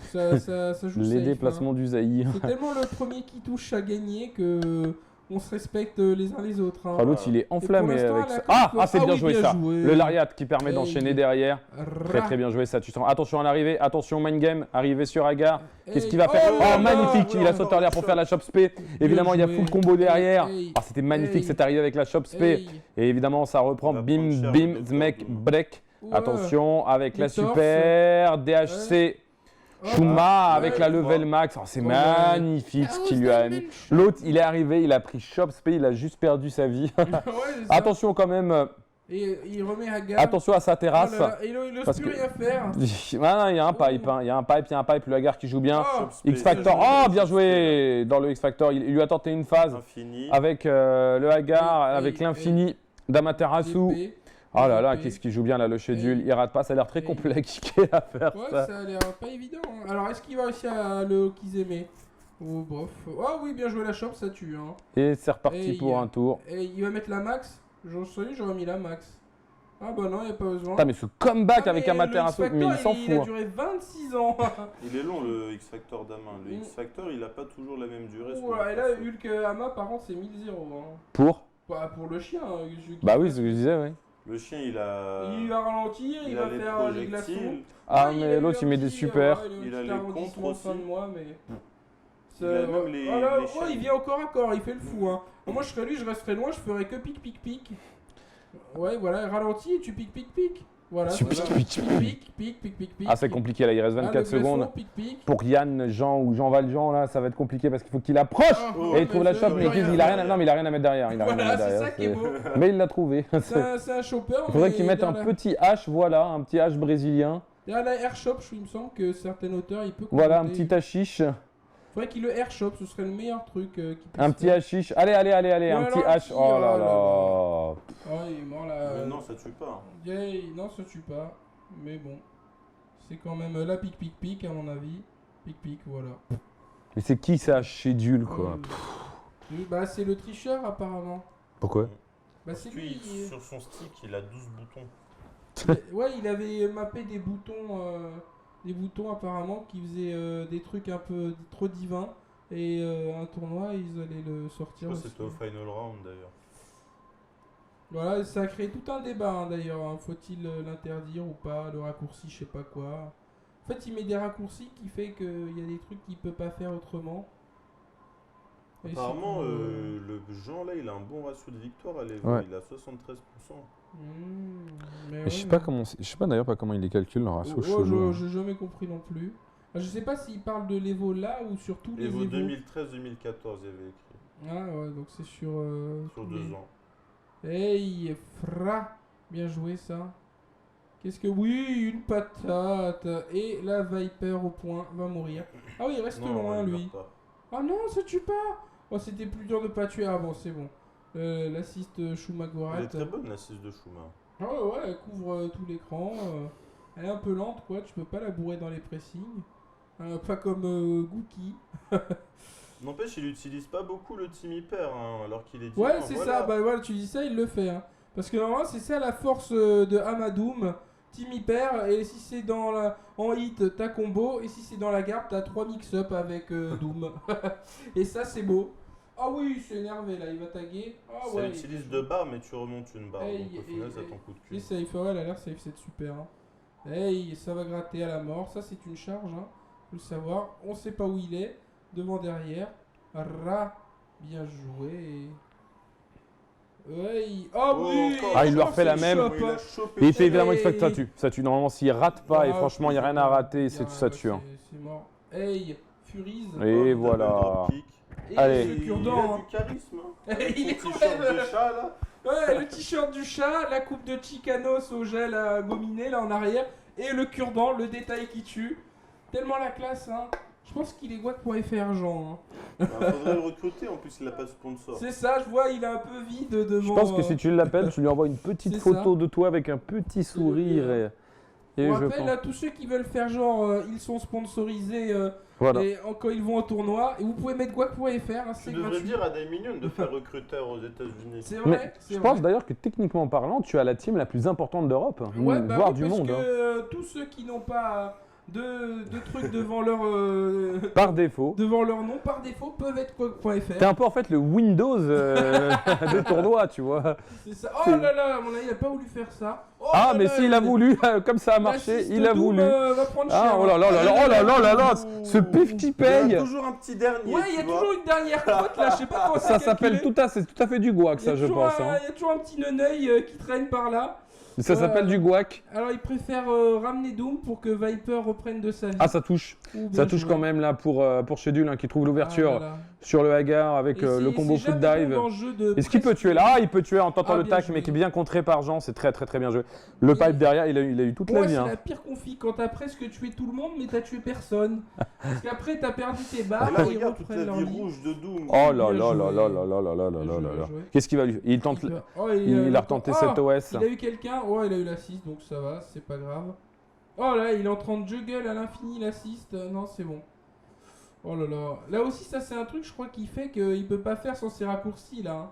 Ça joue Les safe, déplacements hein. du Zaïre. C'est tellement le premier qui touche à gagner que on se respecte les uns les autres. Hein. Ah, l'autre, il est enflammé l'instant, avec elle a ça. quand même C'est fait- bien oui, joué bien ça. joué. Le lariat qui permet Hey. d'enchaîner derrière. Très très bien joué ça. Tu sens. Attention à l'arrivée. Attention mind game. Arrivé sur Agar. Qu'est-ce qu'il va faire? Oh Oh, là là. magnifique. Il a sauté en l'air pour faire la chop spé. Évidemment, il y a joué. full combo derrière. Hey. Ah, c'était magnifique Hey. cette arrivée avec la chop spé. Hey. Et évidemment, ça reprend. Il va Bim, prendre cher, bim, le docteur zmek, demain. break. Ouais. Attention avec la Les torses. super DHC. Oh, Shuma avec ouais. la level max. Oh, c'est Ouais. magnifique ce qu'il lui a mis. L'autre, il est arrivé, il a pris chop spé, il a juste perdu sa vie. Ouais, c'est ça. Attention quand même. Et il remet à garde. Attention à sa terrasse. Oh là là, il n'ose parce plus que- rien faire. Ah non, il y a un pipe, hein. Il y a un pipe, le Hagar qui joue bien. Oh, X Factor, bien joué. oh bien joué dans le X Factor. Il lui a tenté une phase Infini. avec le Hagar, Et- avec et- l'infini d'Amaterasu. épée. Oh là là, épée. qu'est-ce qu'il joue bien là, le schedule. Et- Il rate pas, ça a l'air très et- compliqué à faire Ouais, ça. ça a l'air pas évident. Hein. Alors, est-ce qu'il va réussir à le Kizeme? Oh, bof. Oh oui, bien joué la chope, ça tue. Hein. Et c'est reparti Et pour un tour. Et il va mettre la max. J'aurais mis la max. Ah bah non, il n'y a pas besoin. Putain, mais ce comeback Ah, avec mais Amaterasu, le X mais il Factor, s'en Il fout. a hein. duré 26 ans. Il est long le X Factor d'Ama. Le Mm. X Factor, il a pas toujours la même durée. sur Voilà, le et là, perso. Hulk Ama, par contre, c'est 1000-0. Hein. Pour Pas pour le chien. Hein, Bah oui, c'est ce que je disais, oui. Le chien, il a. Il va ralentir, il va les faire les glaçons. projectiles. Ah, Ouais, mais a l'autre, eu il un met des petit, super. ouais, Il a un petit les arrondissement contres fin de aussi. mois, mais. Il a même les- Oh là, les ouais, chaînes. il vient au corps à corps, il fait le fou. Hein. Moi, je serais lui, je resterais loin, je ferais que pic, pic, pic. Ouais, voilà, ralenti et tu pic, pic, pic. Voilà, Tu voilà. pic, pic, pic, pic, pic, pic. Ah, c'est compliqué là, il reste Ah, 24 le glaçon, secondes. Pic, pic. Pour Yann, Jean ou Jean Valjean, là, ça va être compliqué parce qu'il faut qu'il approche. Ah, Et ouais, il trouve la c'est- chope, mais il a rien, non, mais il a rien à mettre derrière. Il a rien à Voilà, mettre c'est derrière. ça qui est beau. Mais il l'a trouvé. C'est un chopper. Il faudrait mais qu'il mette un derrière la- petit H, voilà, un petit H brésilien. Derrière la air shop, il me semble que certains auteurs, il peut. Voilà, un commenter. petit hashish. Faudrait qu'il le air shop, ce serait le meilleur truc qu'il puisse Un petit faire. hashish. Allez, un Voilà, petit H. qui- Oh là oh là là. Oh, il est mort là. Mais non, ça tue pas. Yay, non, ça tue pas. Mais bon. C'est quand même la pic, pic, pic, à mon avis. Pic, pic, voilà. Mais c'est qui ça, schedule quoi? Bah, c'est le tricheur, apparemment. Pourquoi? Bah, c'est Lui, lui. sur son stick, il a 12 boutons. Ouais, il avait mappé des boutons apparemment qui faisaient des trucs un peu trop divins. Et un tournoi, ils allaient le Je sortir crois que aussi. c'était au final round d'ailleurs. Voilà, ça a créé tout un débat hein, d'ailleurs. Hein. Faut-il l'interdire ou pas, le raccourci, je sais pas quoi. En fait, il met des raccourcis qui fait qu'il y a des trucs qu'il peut pas faire autrement. Et Apparemment, c'est tout, le Jean là, il a un bon ratio de victoire à l'Evo. Ouais. Il a 73%. mais Je ouais, sais pas comment, je sais pas d'ailleurs pas comment il les calcule leur ratio Ouais, chelou. j'ai jamais compris non plus. Je sais pas s'il parle de l'Evo là ou sur tous les Evo Evo. 2013-2014, il y avait écrit. Ah ouais, donc c'est sur. Sur tous 2 les- ans. Hey, fra! Bien joué ça. Qu'est-ce que. Oui, une patate! Et la Viper au point va mourir. Ah oui, il reste loin il lui. meurt pas. Ah non, ça tue pas! Oh, c'était plus dur de pas tuer. Ah bon, c'est bon. L'assist Elle Shumagorat. est très bonne l'assise de Shuma. Ah ouais, elle couvre tout l'écran. Elle est un peu lente, quoi. Tu peux pas la bourrer dans les pressings. Pas comme Gookie. N'empêche, il utilise pas beaucoup le team hyper, hein, alors qu'il est dit. Ouais, non, c'est voilà. ça. Bah voilà, tu dis ça, il le fait. Hein. Parce que normalement, c'est ça la force de Amadoum. Team hyper. Et si c'est en hit, t'as combo. Et si c'est dans la garde, t'as 3 mix-up avec Doom. Et ça, c'est beau. Ah oui, il s'est énervé là. Il va taguer. Ah Ça ouais. utilise 2 barres, mais tu remontes une barre. Hey, donc au final, ça t'en coûte C'est qu'une. safe, ouais, elle a l'air safe cette super. Hein. Hey, ça va gratter à la mort. Ça, c'est une charge. Hein. Faut le savoir. On sait pas où il est. Devant, derrière. Ra. Bien joué. Ouais. Oh oui. encore. Ah, il leur Oh, fait la c'est même. chop, Il hein. a chopé. Et il fait Hey. évidemment X Factor, ça tue. Normalement, s'il rate pas, et Ah, franchement, il n'y a rien à rater, c'est ça tue. Hein. C'est mort. Hey, Furies. Et Oh, voilà. double kick. Et Allez. le Il cure-dent. a hein. du charisme. Hein. Il Avec est son quand t-shirt même- de chat là. Ouais, le t-shirt du chat, la coupe de Chicanos au gel à gominer là en arrière, et le cure-dent, le détail qui tue. Tellement la classe, hein. Je pense qu'il est guac.fr, Jean. Hein. Bah, faudrait le recruter, en plus il a pas de sponsor. C'est ça, je vois, il est un peu vide devant. Je pense que si tu l'appelles, tu lui envoies une petite c'est photo ça. de toi avec un petit sourire. Et On je rappelle pense. à tous ceux qui veulent faire genre, ils sont sponsorisés Voilà. quand ils vont au tournoi. Et vous pouvez mettre guac.fr, hein, Tu c'est devrais gratuit. dire à Damien de faire recruteur aux États-Unis. C'est Mais vrai, c'est je vrai. pense d'ailleurs que techniquement parlant, tu as la team la plus importante d'Europe, Ouais, bah voire oui, du parce monde. que hein. tous ceux qui n'ont pas de trucs devant leur Par défaut. devant leur nom par défaut peuvent être quack.fr. T'es un peu en fait le Windows de tournoi, tu vois. C'est ça. Oh là là, à mon avis, il a pas voulu faire ça. Oh Ah, là mais là, s'il a voulu, comme ça a marché, l'assist il a Doom, voulu. va prendre cher. Ah, oh là là là là, oh là là là là, ce pif qui Il y a paye. toujours un petit dernier. Ouais, il y a tu vois. toujours une dernière cote là, je sais pas comment Ça s'appelle calculé. c'est tout à fait du guac, Il y a ça, je toujours pense. un- hein. Il y a toujours un petit neneuil qui traîne par là. Ça Ouais. s'appelle du guac. Alors, il préfère ramener Doom pour que Viper reprenne de sa vie. Ah, ça touche. Ouh, Ça bien touche joué. quand même là pour Schedule hein, qui trouve l'ouverture Ah là là. sur le Hagar avec Et le c'est- combo c'est foot jamais dive. bon dans le jeu de Est-ce qu'il peut presque- tuer là? Ah, il peut tuer en tentant Ah, le bien tac, joué. mais qui est bien contré par Jean. C'est très très très bien joué. Le Et- pipe derrière, il a eu toute la Ouais, vie. c'est hein. la pire config quand t'as presque tué tout le monde, mais t'as tué personne. Parce qu'après, t'as perdu tes barres Et là, et ils regarde toute reprennent la leur vie ligne. rouge de Doom. Oh là Bien là là joué. là là là là là là Bien là joué, là bien là. joué. Qu'est-ce qu'il va lui? Il tente. Oh, Il a retenté cette OS. Il a eu quelqu'un, ouais, il a eu l'assist, donc ça va, c'est pas grave. Oh là, il est en train de juggle à l'infini l'assist, non, c'est bon. Oh là là. Là aussi, ça, c'est un truc, je crois, qui fait qu'il peut pas faire sans ses raccourcis là. hein.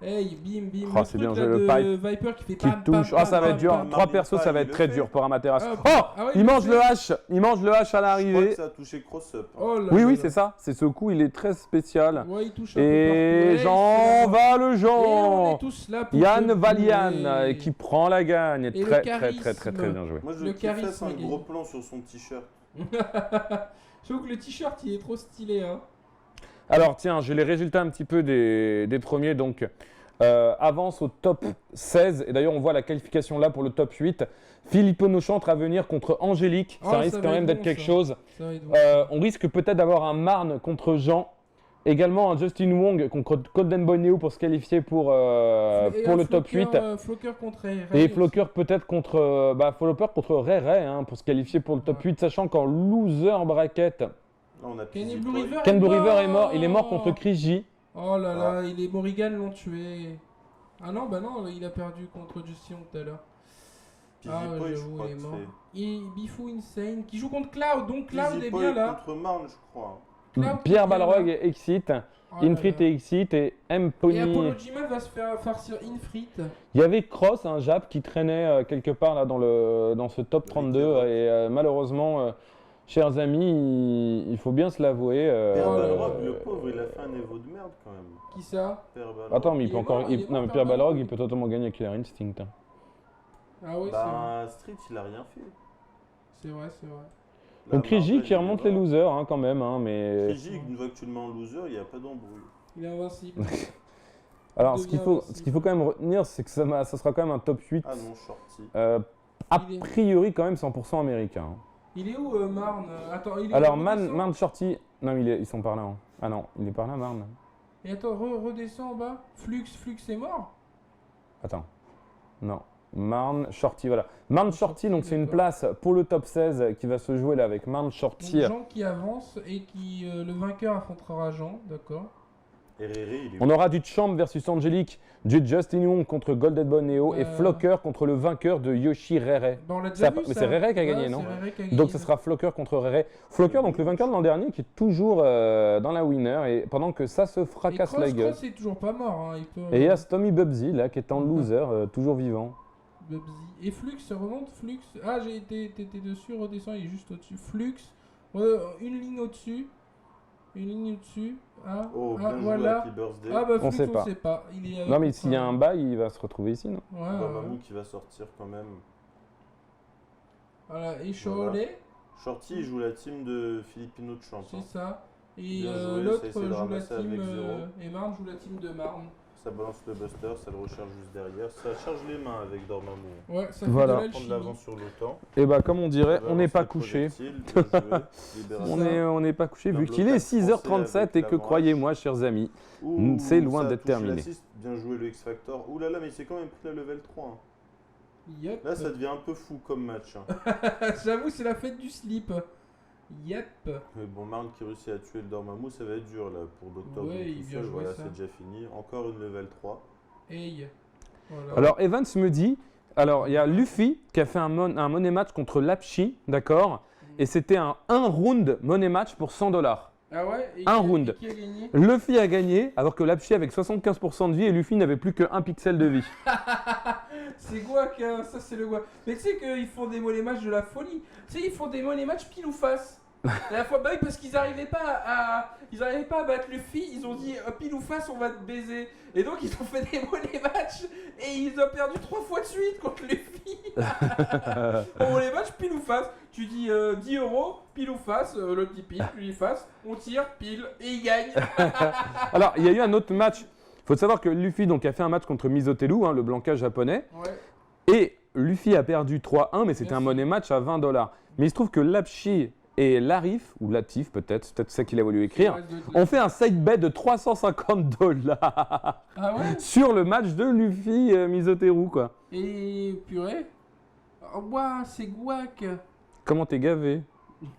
Hey, bim, bim. Oh, le c'est truc, bien là, joué, le de pipe Viper qui fait Qui pam, touche. pam, Ah, ça va pam, être dur. pam, 3 pam. persos, ça va Il être le très fait. dur pour Amaterasu. Ah, Oh! ah ouais, Il le mange fait. le H. Il mange le H à Je crois l'arrivée. que ça a touché cross-up. hein. Oh là Oui, là oui, là. c'est ça. C'est ce coup, il est très spécial. Ouais, il touche un peu Et partout. Jean va le Et on est Jean. tous là pour Yann te Valian bouler. qui prend la gagne. Et le Très très charisme. très très très bien joué. Moi, je Le veux qu'il fasse charisme un est gros gagné. plan sur son t-shirt. Je trouve que le t-shirt il est trop stylé. Hein. Alors tiens, j'ai les résultats un petit peu des premiers. Donc avance au top 16. Et d'ailleurs, on voit la qualification là pour le top 8. Philippe Nochantre à venir contre Angélique. Oh, Ça risque ça quand va même être d'être bon, quelque ça. chose. Ça va être bon. On risque peut-être d'avoir un Marne contre Jean. Également un Justin Wong contre Golden Boy Neo pour se qualifier pour le top 8. Flocker contre Ray Et aussi. Flocker peut-être contre Flopper contre Ray Ray hein, pour se qualifier pour le top Ouais. 8, sachant qu'en loser bracket, Là, on a Kenny Pizzy Blue Boy. River Ken Blue River est mort. Il est mort contre Chris J. Oh là là, il est Morrigan l'ont tué. Ah non, bah non, il a perdu contre Justin tout à l'heure. Pizzy Ah, Boy, je j'avoue, crois il est que mort. c'est. Et Bifou Insane qui joue contre Cloud, donc Cloud Pizzy est Boy bien là. contre Marne, je crois. Cloud qui Pierre est bien Balrog là. et Exit. Oh là Infrit là. et Exit et M. Et Pony. Apollo G-Man va se faire farcir Infrit. Il y avait Cross, un Jap qui traînait quelque part là dans ce top 32 Rick et malheureusement, chers amis, il faut bien se l'avouer. Père Oh là Balrog, là. le pauvre, il a fait un Evo de merde quand même. Qui ça? Père Balrog. Attends, mais Il il peut est encore. mort, il est Non, mort, mais Pierre Balrog. Balrog, il peut totalement gagner Killer Instinct. hein. Ah oui, Bah, Street, il a rien fait. c'est vrai, c'est vrai. Là, Donc Rigi Marvel, qui il est remonte les mort. losers hein, quand même, hein, mais. Rigi, une fois que tu le mets en loser, il n'y a pas d'embrouille. Il est invincible. Alors, Il ce qu'il devient faut quand même retenir, c'est que ça sera quand même un top 8. Ah non, Shorty. A Il est- priori, quand même 100% américain. hein. Il est où Marne? Attends, il est Alors, redescend Man Shorty. Non, ils sont par là. hein. Ah non, il est par là, Marne. Et attends, redescend en bas. Flux est mort. Attends. Non. Marne Shorty, voilà. Marne Shorty, donc c'est une d'accord. place pour le top 16 qui va se jouer là avec Marne Donc Shorty. Jean qui avance et qui le vainqueur affrontera Jean, d'accord. Herrera, il est On aura du Champ versus Angélique, du Justin Young contre Golden Boy Neo et Euh. Flocker contre le vainqueur de Yoshi Rere. Bah, on l'a déjà Ça- vu, mais ça. c'est Rere qui a gagné, Ouais, non c'est Rere qui a gagné. Donc ce sera Flocker contre Rere. Flocker, donc le vainqueur de l'an dernier, qui est toujours dans la winner, et pendant que ça se Et fracasse la gueule. Cross est toujours pas mort. Hein. Il peut, Et il y a Tommy Bubsy, là, qui est en loser, toujours vivant. Bubsy. Et Flux remonte, Flux. Ah, t'étais dessus, redescend, il est juste au-dessus. Flux, une ligne au-dessus. Une ligne au-dessus. Ah, Oh, ah bien joué, voilà. Happy Birthday. Ah bah On Flux, sait pas. on sait pas. Il est Non, mais s'il y a un bail, il va se retrouver ici, non Ouais, ouais. Dormammu qui va sortir quand même. Voilà, et Cholet, Shorty, il joue la team de Filipino de Champ. c'est ça. Et Bien joué, l'autre ça essaie de joue la ramasser team. avec zéro. Et Marne joue la team de Marne. Ça balance le buster, ça le recharge juste derrière. Ça charge les mains avec Dormammu. Ouais, ça Voilà. fait de Prendre l'alchimie. l'avance sur l'OTAN. Et bah, comme on dirait, Ça on n'est balance pas les couché. projectiles, bien joué, libération. On n'est pas couché, Un vu qu'il est blocage 6h37 français et que, avec croyez-moi, chers amis, Ouh, c'est loin ça a d'être touché terminé. l'assist. Bien joué le X-Factor. Ouh là là, mais c'est quand même pris la level 3. hein. Yep. Là, ça devient un peu fou comme match. hein. J'avoue, c'est la fête du slip. Yep. Mais bon, Marne qui réussit à tuer le Dormammu, ça va être dur là pour Doctor Ouais, Doom il tout vient seul. jouer Voilà, ça. c'est déjà fini. Encore une level 3. Hey. Voilà. Alors Evans me dit, Alors, il y a Luffy qui a fait un money match contre Lapchi, d'accord? Et c'était un round money match pour 100 $. Ah ouais? Un round. Qui a gagné? Luffy a gagné, alors que Lapchi avec 75% de vie et Luffy n'avait plus que 1 pixel de vie. C'est guac, hein, ça c'est le guac. Mais tu sais qu'ils font des money match de la folie. Tu sais, ils font des money match pile ou face. La dernière fois, bah oui, parce qu'ils n'arrivaient pas à battre Luffy, ils ont dit pile ou face, on va te baiser. Et donc ils ont fait des money match et ils ont perdu 3 fois de suite contre Luffy. Au money match pile ou face, tu dis 10 €, pile ou face, le petit pile, lui face, on tire, pile, et il gagne. Alors, il y a eu un autre match. Il faut savoir que Luffy donc, a fait un match contre Mizoteru, hein, le Blanca japonais. Ouais. Et Luffy a perdu 3-1, mais c'était un money match à 20 $. Mais il se trouve que Lapchi et Larif, ou Latif peut-être, c'est peut-être ça qu'il a voulu écrire, ont fait un side bet de 350 $. Ah ouais? Sur le match de Luffy Mizoteru, quoi. Et purée. Oh, ouah, c'est guac. Comment t'es gavé?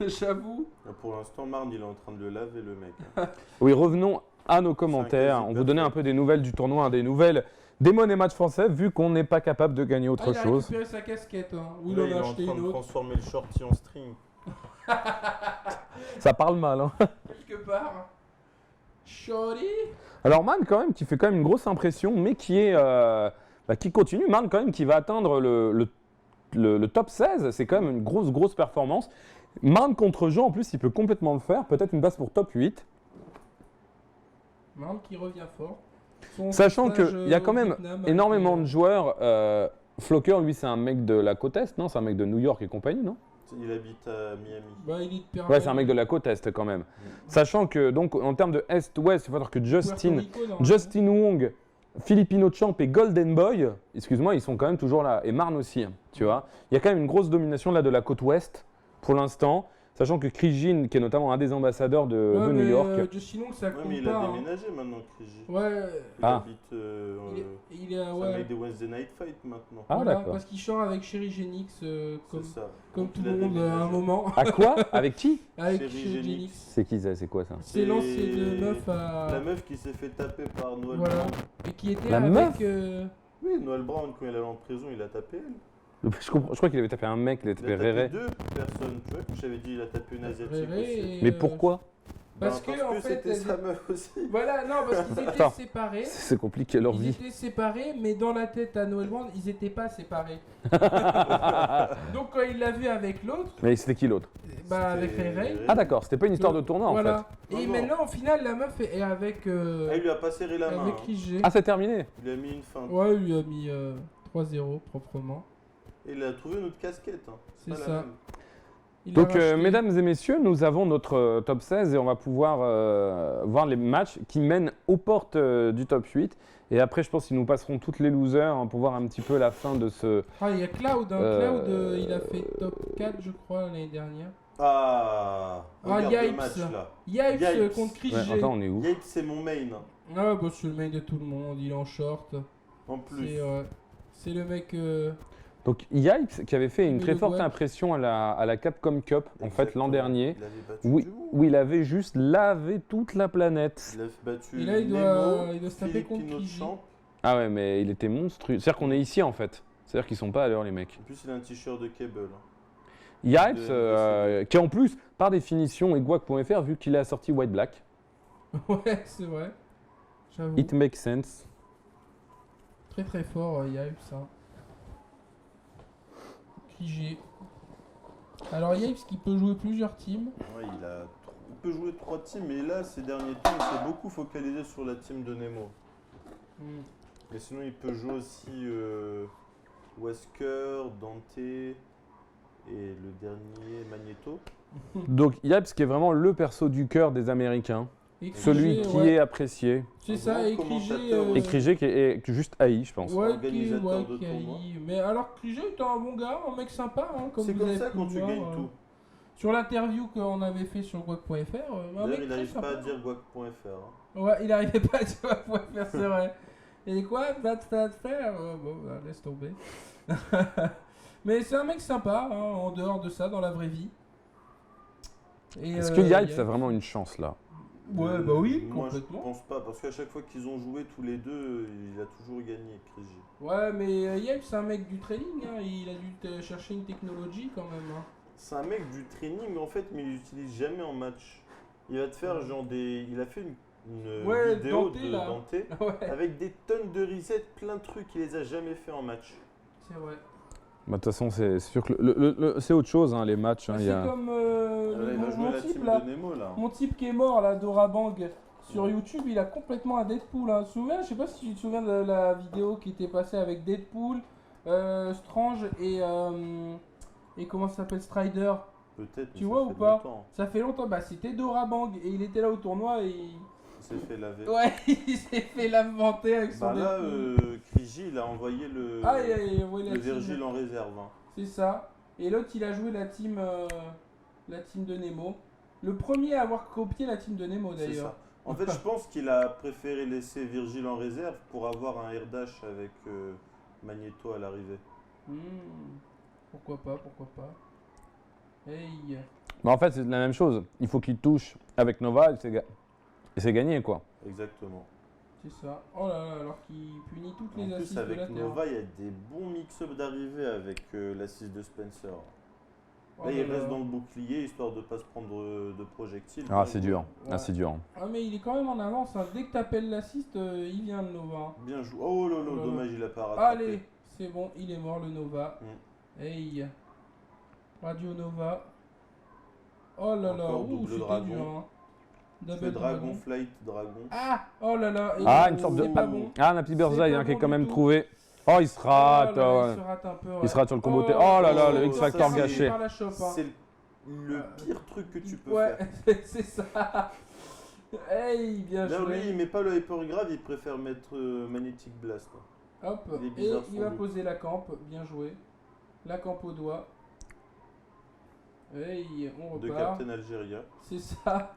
J'avoue. Pour l'instant, Marne, il est en train de le laver, le mec. Hein. Oui, revenons à nos commentaires. quasi On vous donnait un peu des nouvelles du tournoi, des nouvelles des monnaies match français, vu qu'on n'est pas capable de gagner autre Il a chose. récupéré sa casquette, hein. Ou il Là, en il est a en acheté train une de autre. transformer le shorty en string. Ça parle mal, hein. Quelque part. Shorty. Alors Man quand même, qui fait quand même une grosse impression, mais qui est, qui continue. Man quand même, qui va atteindre le top 16. C'est quand même une grosse performance. Man contre Jean, en plus, il peut complètement le faire. Peut-être une base pour top 8. Marne qui revient fort. Sachant qu'il y a quand même énormément de joueurs. Flocker, lui, c'est un mec de la côte Est, non? C'est un mec de New York et compagnie, non? Il habite à Miami. Bah, il est de Perla. Ouais, c'est un mec de la côte Est quand même. Sachant que, donc, en termes de Est-Ouest, il faut dire que Justin Wong, Filipino Champ et Golden Boy, excuse-moi, ils sont quand même toujours là. Et Marne aussi, hein, tu vois. Il y a quand même une grosse domination là de la côte Ouest pour l'instant. Sachant que Krijin, qui est notamment un des ambassadeurs de New York. Justin Wong, ça Ouais, compte mais il pas. a déménagé maintenant, Kriji. Ouais. Il habite. Il est C'est un ouais. mec des Wednesday Night Fight maintenant. Ah, Voilà, d'accord. parce qu'il chante avec Sherry Genix C'est ça. comme Donc, tout il a le monde à déménagé. un moment. À quoi? Avec qui? Avec Sherry Sherry Genix. Genix. C'est qui ça? C'est quoi ça? C'est l'ancienne meuf à. La meuf qui s'est fait taper par Noël Voilà. Brown. Et qui était La avec. meuf Oui, Noël Brown, quand il est allé en prison, il a tapé elle. Je crois qu'il avait tapé un mec, il avait Il a tapé tapé Réré. 2 personnes, tu vois, que j'avais dit, il a tapé une asiatique Réré aussi. et, Mais pourquoi? Parce que en fait. c'était elle- sa meuf aussi. Voilà, non, parce qu'ils étaient Attends. séparés. C'est compliqué leur Ils vie. étaient séparés, mais dans la tête à Noël Brand, ils n'étaient pas séparés. Donc quand il l'a vu avec l'autre, Mais c'était qui l'autre? bah avec Réré. Ah d'accord, c'était pas une histoire de tournoi en fait. Voilà. Et Non, maintenant, au final, la meuf est avec. Ah, il lui a pas serré la main. Avec hein. Rigé. Ah c'est terminé. Il a mis une feinte. Ouais, il lui a mis 3-0 proprement. Et il a trouvé notre casquette. Hein. C'est pas la ça. même. Il l'a Donc racheté. mesdames et messieurs, nous avons notre top 16 et on va pouvoir voir les matchs qui mènent aux portes du top 8. Et après je pense qu'ils nous passeront toutes les losers hein, pour voir un petit peu la fin de ce... Ah, il y a Cloud. Hein. Euh, Cloud, il a fait top 4, je crois, l'année dernière. Ah, regarde le Yipes. match là. Yipes Yipes. contre Chris Ouais, G. attends, on est où? Yates, c'est mon main. Hein. Ah, bah, c'est le main de tout le monde. Il est en short. En plus. C'est le mec. Donc Yipes qui avait fait une Mais très le forte Guac. impression à la Capcom Cup en fait l'an Exactement. dernier. Il avait battu Oui, du monde. où il avait juste lavé toute la planète. Il a battu Et là, il doit se taper contre Filipino Kriji. Champ. Ah ouais mais il était monstrueux. C'est-à-dire qu'on est ici en fait. C'est-à-dire qu'ils sont pas à l'heure les mecs. En plus, il a un t-shirt de Cable. hein. Yipes qui en plus par définition est guac.fr vu qu'il a sorti White Black. Ouais, c'est vrai. J'avoue. It makes sense. Très très fort, Yipes. Hein. Kriji. Alors, Yipes qui peut jouer plusieurs teams. Ouais, il peut jouer 3 teams, mais là, ces derniers temps, il s'est beaucoup focalisé sur la team de Nemo. Et sinon, il peut jouer aussi Wesker, Dante et le dernier Magneto. Donc Yipes qui est vraiment le perso du cœur des Américains. Et Celui Kriji, qui ouais. est apprécié. C'est un ça, grand et Kriji. commentateur Et Kriji qui est juste haï je pense. Ouais, Organisateur de qui tournoi. Mais alors, Kriji est un bon gars, un mec sympa. Hein, C'est vous comme avez ça pu quand le tu voir, gagnes tout. Sur l'interview qu'on avait fait sur guac.fr, un D'ailleurs, mec il très n'arrive pas sympa. à dire guac.fr. hein. Ouais, il arrivait pas à dire guac.fr, c'est vrai. Et quoi, va te faire bon, bah, laisse tomber. Mais c'est un mec sympa, hein, en dehors de ça, dans la vraie vie. Est-ce que Yipes a vraiment une chance là? Ouais, bah oui, Moi, je complètement. pense pas, parce qu'à chaque fois qu'ils ont joué tous les deux, il a toujours gagné, Kriji. Ouais, mais Yelp, c'est un mec du trading, hein. Il a dû chercher une technologie quand même. Hein. C'est un mec du training en fait, mais il l'utilise jamais en match. Il va te faire genre des. Il a fait une Ouais, vidéo Dante, de là. Dante Ouais, avec des tonnes de resets, plein de trucs, il les a jamais fait en match. c'est vrai. Bah, de toute façon, c'est sûr que c'est autre chose, hein, les matchs. Hein, C'est il y a... comme Là, il va jouer mon la type team là. de Nemo là. Mon type qui est mort là, Dorabang, sur YouTube, il a complètement un Deadpool. Hein. Tu te souviens, je sais pas si tu te souviens de la vidéo qui était passée avec Deadpool, Strange et comment ça s'appelle, Strider. Peut-être. Tu mais vois ça ou fait pas longtemps. Ça fait longtemps, bah c'était Dorabang et il était là au tournoi et Il s'est fait laver. ouais, il s'est fait lamenter avec son Bah là, Deadpool. Kriji, il a envoyé le, Ah, ouais, le Virgile en réserve. Hein. c'est ça. Et l'autre, il a joué la team de Nemo. Le premier à avoir copié la team de Nemo C'est d'ailleurs. ça. En fait, je pense qu'il a préféré laisser Virgile en réserve pour avoir un air dash avec Magneto à l'arrivée. Pourquoi pas, pourquoi pas. Hey. Mais en fait, c'est la même chose. Il faut qu'il touche avec Nova et c'est gagné, quoi. Exactement. C'est ça. Oh là là, alors qu'il punit toutes En les plus, assists de la avec Terre. Nova, il y a des bons mix-up d'arrivée avec l'assist de Spencer. Oh Là, il là reste là. dans le bouclier histoire de ne pas se prendre de projectiles. Ah, c'est dur. Ouais. Ah, c'est dur. Ah mais il est quand même en avance. Hein. Dès que t'appelles l'assist, il vient le Nova. Bien joué. Oh là là, Oh là là. dommage, il a pas rattrapé. Allez, c'est bon, il est mort le Nova. Hey. Radio Nova. Oh là là, Encore ouh, double c'était dragon. dur. Hein. Tu Double fais Dragon Flight, Dragon. Ah, oh là là. Ah, une sorte de. C'est pas bon. Ah, un Happy Birthday pas hein, qui est bon quand du même tout. trouvé. Oh, il se Oh rate. là, ouais. il se rate un peu. Il se rate sur le combo. Oh, Oh là là, oh, le X ça, Factor c'est gâché. par la chope, hein. C'est le pire truc que tu peux Ouais, faire. c'est ça. Hey, bien D'ailleurs, lui, joué. il met pas le Hyper Grave, il préfère mettre Magnetic Blast. Hein. Hop, Il est et bizarre, il son va look. poser la camp, bien joué. La camp au doigt. Hey, on De repart. Captain Algeria. C'est ça.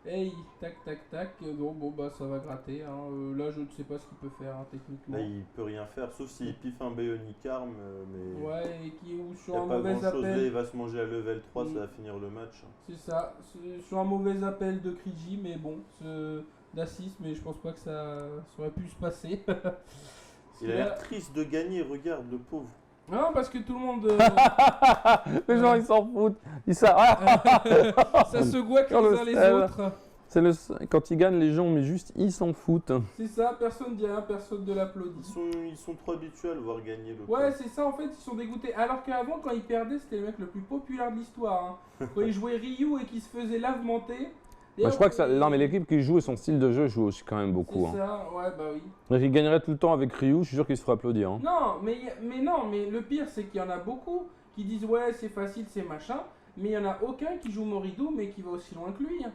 Hey, tac, tac, tac. Bon, bah ça va gratter. Hein. Là, je ne sais pas ce qu'il peut faire hein, techniquement. Là, il peut rien faire, sauf s'il piffe un Bionic Arm, mais Ouais, et qui ou il sur n'y a un pas mauvais grand chose. Là, il appel. va se manger à level 3, Mm. ça va finir le match. Hein. C'est ça. Sur un mauvais appel de Kriji, mais bon, d'assist, mais je pense pas que ça aurait pu se passer. Il a l'air triste de gagner, regarde le pauvre. Non, parce que tout le monde. Les gens, ils s'en foutent. Ils savent. Ça se gouaque les Dans le uns les sel. autres. Quand ils gagnent, les gens, mais juste, ils s'en foutent. C'est ça, personne dit rien, personne ne l'applaudit. Ils sont trop habitués à le voir gagner le Ouais, pauvre. c'est ça en fait, ils sont dégoûtés. Alors qu'avant, quand il perdait, c'était le mec le plus populaire de l'histoire. Hein. Quand il jouait Ryu et qu'il se faisait lavementer. Bah, je crois que ça. Non, mais l'équipe qui joue et son style de jeu joue aussi quand même beaucoup. C'est Hein. ça, ouais, bah oui. Donc, il gagnerait tout le temps avec Ryu, je suis sûr qu'il se ferait applaudir. Hein. Non, mais le pire, c'est qu'il y en a beaucoup qui disent ouais, c'est facile, c'est machin. Mais il y en a aucun qui joue Moridou, mais qui va aussi loin que lui. Hein.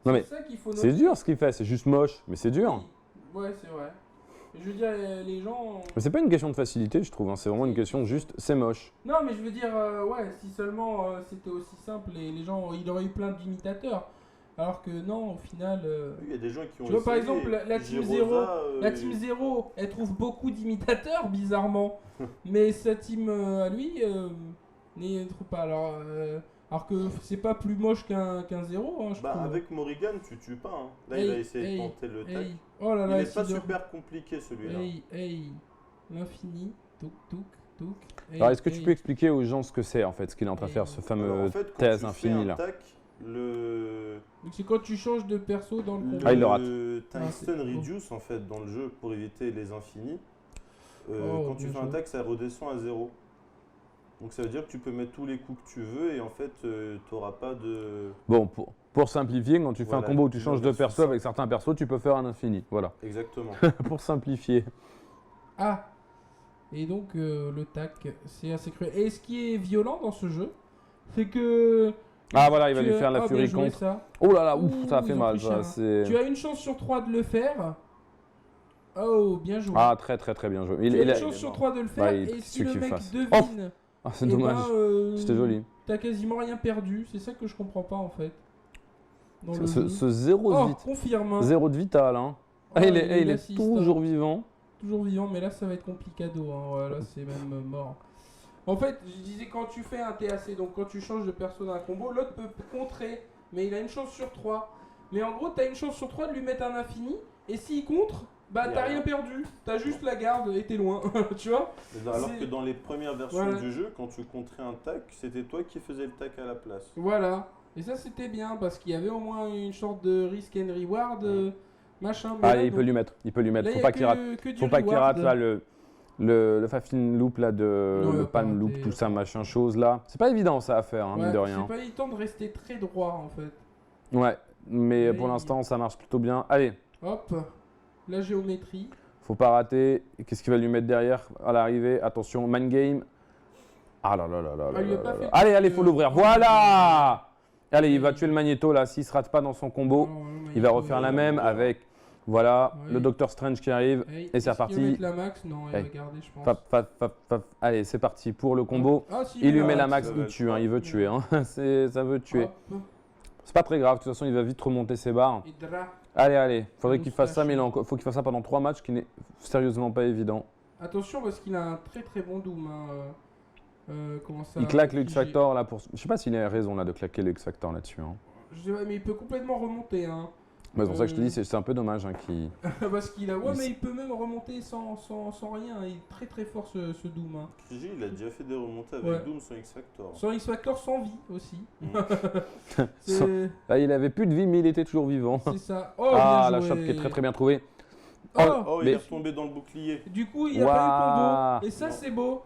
Non, mais C'est ça qu'il faut C'est noter. dur ce qu'il fait, c'est juste moche, mais c'est dur. Ouais, c'est vrai. Je veux dire, les gens. Mais c'est pas une question de facilité, je trouve. Hein. C'est vraiment une question de juste, c'est moche. Non, mais je veux dire, ouais, si seulement c'était aussi simple, les gens, il aurait eu plein d'imitateurs. Alors que non, au final. Il y a des gens qui ont Tu vois, par essayé. exemple, la Team Giroza, Zero, la Team 0, elle trouve beaucoup d'imitateurs, bizarrement. Mais sa team à lui, n'y trouve pas. Alors que c'est pas plus moche qu'un 0, hein, je Bah, trouve. avec Morrigan, tu tues pas. Hein. Là, il Hey, a essayé hey, de tenter le tac. Hey. Oh là Il là, est pas Isidore. super compliqué celui-là. Hey. L'infini. Touk, touk, touk. Hey, Alors, est-ce que tu hey. peux expliquer aux gens ce que c'est en fait, ce qu'il est en train de faire, ce Alors, fameux en fait, quand thèse tu fais infini un là tac, Donc c'est quand tu changes de perso dans le combat. Ah, il le rate. T'as Ah, un c'est stun bon. reduce en fait dans le jeu pour éviter les infinis. Oh, Quand tu bien fais un joué. tac, ça redescend à 0. Donc ça veut dire que tu peux mettre tous les coups que tu veux et en fait t'auras pas de. Bon, pour simplifier, quand tu fais un Voilà, combo où tu tu changes vas de perso faire ça. avec certains persos, tu peux faire un infini. Voilà, Exactement. pour simplifier. Ah. Et donc le tac, c'est assez cruel. Et ce qui est violent dans ce jeu, c'est que. Ah voilà, il va tu lui as- faire la ah, bien furie joué, contre. ça. Oh là là, ouf, ça a Ouh, fait ils ont mal. pris Ça, cher. c'est... Tu as une chance sur 3 de le faire. Oh, bien joué. Ah, très très très bien joué. tu as une a- chance sur 3 de le faire. Ouais, il- et c'est si ce le qu'il mec fasse. devine, Ah, c'est eh dommage. ben, C'était joli. T'as quasiment rien perdu. C'est ça que je comprends pas en fait. Dans le Ce, jeu. ce zéro de Oh, vite. confirme. Zéro de vital. Hein. Oh, Ah, il est assiste, toujours hein. vivant. Toujours vivant, mais là ça va être complicado. Hein. Ouais, là c'est même mort. En fait, je disais quand tu fais un TAC, donc quand tu changes de perso d'un combo, l'autre peut contrer, mais il a une chance sur 3. Mais en gros, t'as une chance sur 3 de lui mettre un infini. Et s'il contre, bah Y a t'as rien. rien perdu. T'as juste la garde et t'es loin. Tu vois? Alors C'est- que dans les premières versions Voilà. du jeu, quand tu contrais un tac, c'était toi qui faisais le tac à la place. Voilà. Et ça, c'était bien parce qu'il y avait au moins une sorte de risk and reward. Machin. Mais Ah, là, il non. peut lui mettre. Il peut lui mettre. Là, Faut y a pas qu'il rate. que du Faut pas qu'il reward. rate là le Fafin Loop là de Non, il va le pas Pan Loop, rater, tout il va ça pas machin chose là. C'est pas évident ça à faire, hein, mine Ouais, de rien. c'est pas évident de rester très droit en fait. Ouais, mais Mais pour il- l'instant ça marche plutôt bien. Allez, Hop, la géométrie. faut pas rater. Qu'est-ce qu'il va lui mettre derrière à l'arrivée? Attention, man game. Ah là là là là Ah, il là a pas là fait là. parce Allez, que- faut l'ouvrir. Oh, Voilà. Allez, il va Oui. tuer le magnéto là. S'il se rate pas dans son combo, Non, non, il va refaire la même avec voilà Oui. le Docteur Strange qui arrive. Hey, Et c'est est-ce qu'il reparti. va mettre la max? Non, il Hey. va garder, je pense. Fap, fap, fap, fap. Allez, c'est parti pour le combo. Ah, si, Il lui met la max. max, il tue, hein, il veut tuer, hein. Ça veut tuer. Hop, C'est pas très grave, de toute façon il va vite remonter ses barres. et dra. Allez, faudrait qu'il fasse ça, Moustache. mais faut qu'il fasse ça pendant 3 matchs, qui n'est sérieusement pas évident. Attention parce qu'il a un très très bon Doom. Hein. Comment ça? Il claque le Figé. X-Factor là pour. Je sais pas s'il a raison là de claquer le X-Factor là-dessus. Hein. Je sais pas, mais il peut complètement remonter. Hein. Mais c'est pour ça que je te dis, c'est un peu dommage hein, qu'il. Parce qu'il a. Ouais, Il mais s- il peut même remonter sans rien. Il est très très fort ce Doom. Hein. Krigi, il a déjà fait des remontées avec Ouais. Doom sans X-Factor. Sans X-Factor, sans vie aussi. Mm. C'est Là, il avait plus de vie, mais il était toujours vivant. c'est ça. Oh, Ah, bien la joué. chope qui est très très bien trouvée. Oh, Oh, il Mais- est retombé dans le bouclier. Du coup, il a Waouh. pas eu combo. Et ça, Non. c'est beau.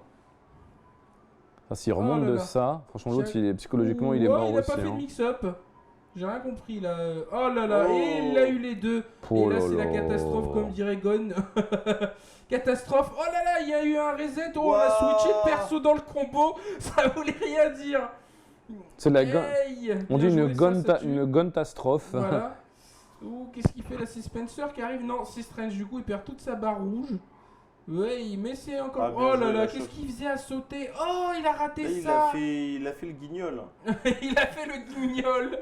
Ça, s'il remonte Oh là de là. ça, franchement, l'autre, J'ai- psychologiquement, il est Ouais, mort il a aussi. pas fait de Hein. mix-up. J'ai rien compris là. Oh là là, Oh. et il a eu les deux. Oh et là, là c'est la là. catastrophe, comme dirait Gon. Catastrophe. Oh là là, il y a eu un reset. Oh, on a Waouh. switché de perso dans le combo. Ça voulait rien dire. C'est la gun- Hey, On bien dit joué, ça tue. une gontastrophe. Voilà. Ouh, qu'est-ce qu'il fait là? C'est Spencer qui arrive? Non, c'est Strange. Du coup, il perd toute sa barre rouge. Ouais, mais c'est encore. Ah, bien oh là joué, là, la qu'est-ce chope. qu'il faisait à sauter? Oh, il a raté Là, ça. il a fait le guignol. Il a fait le guignol.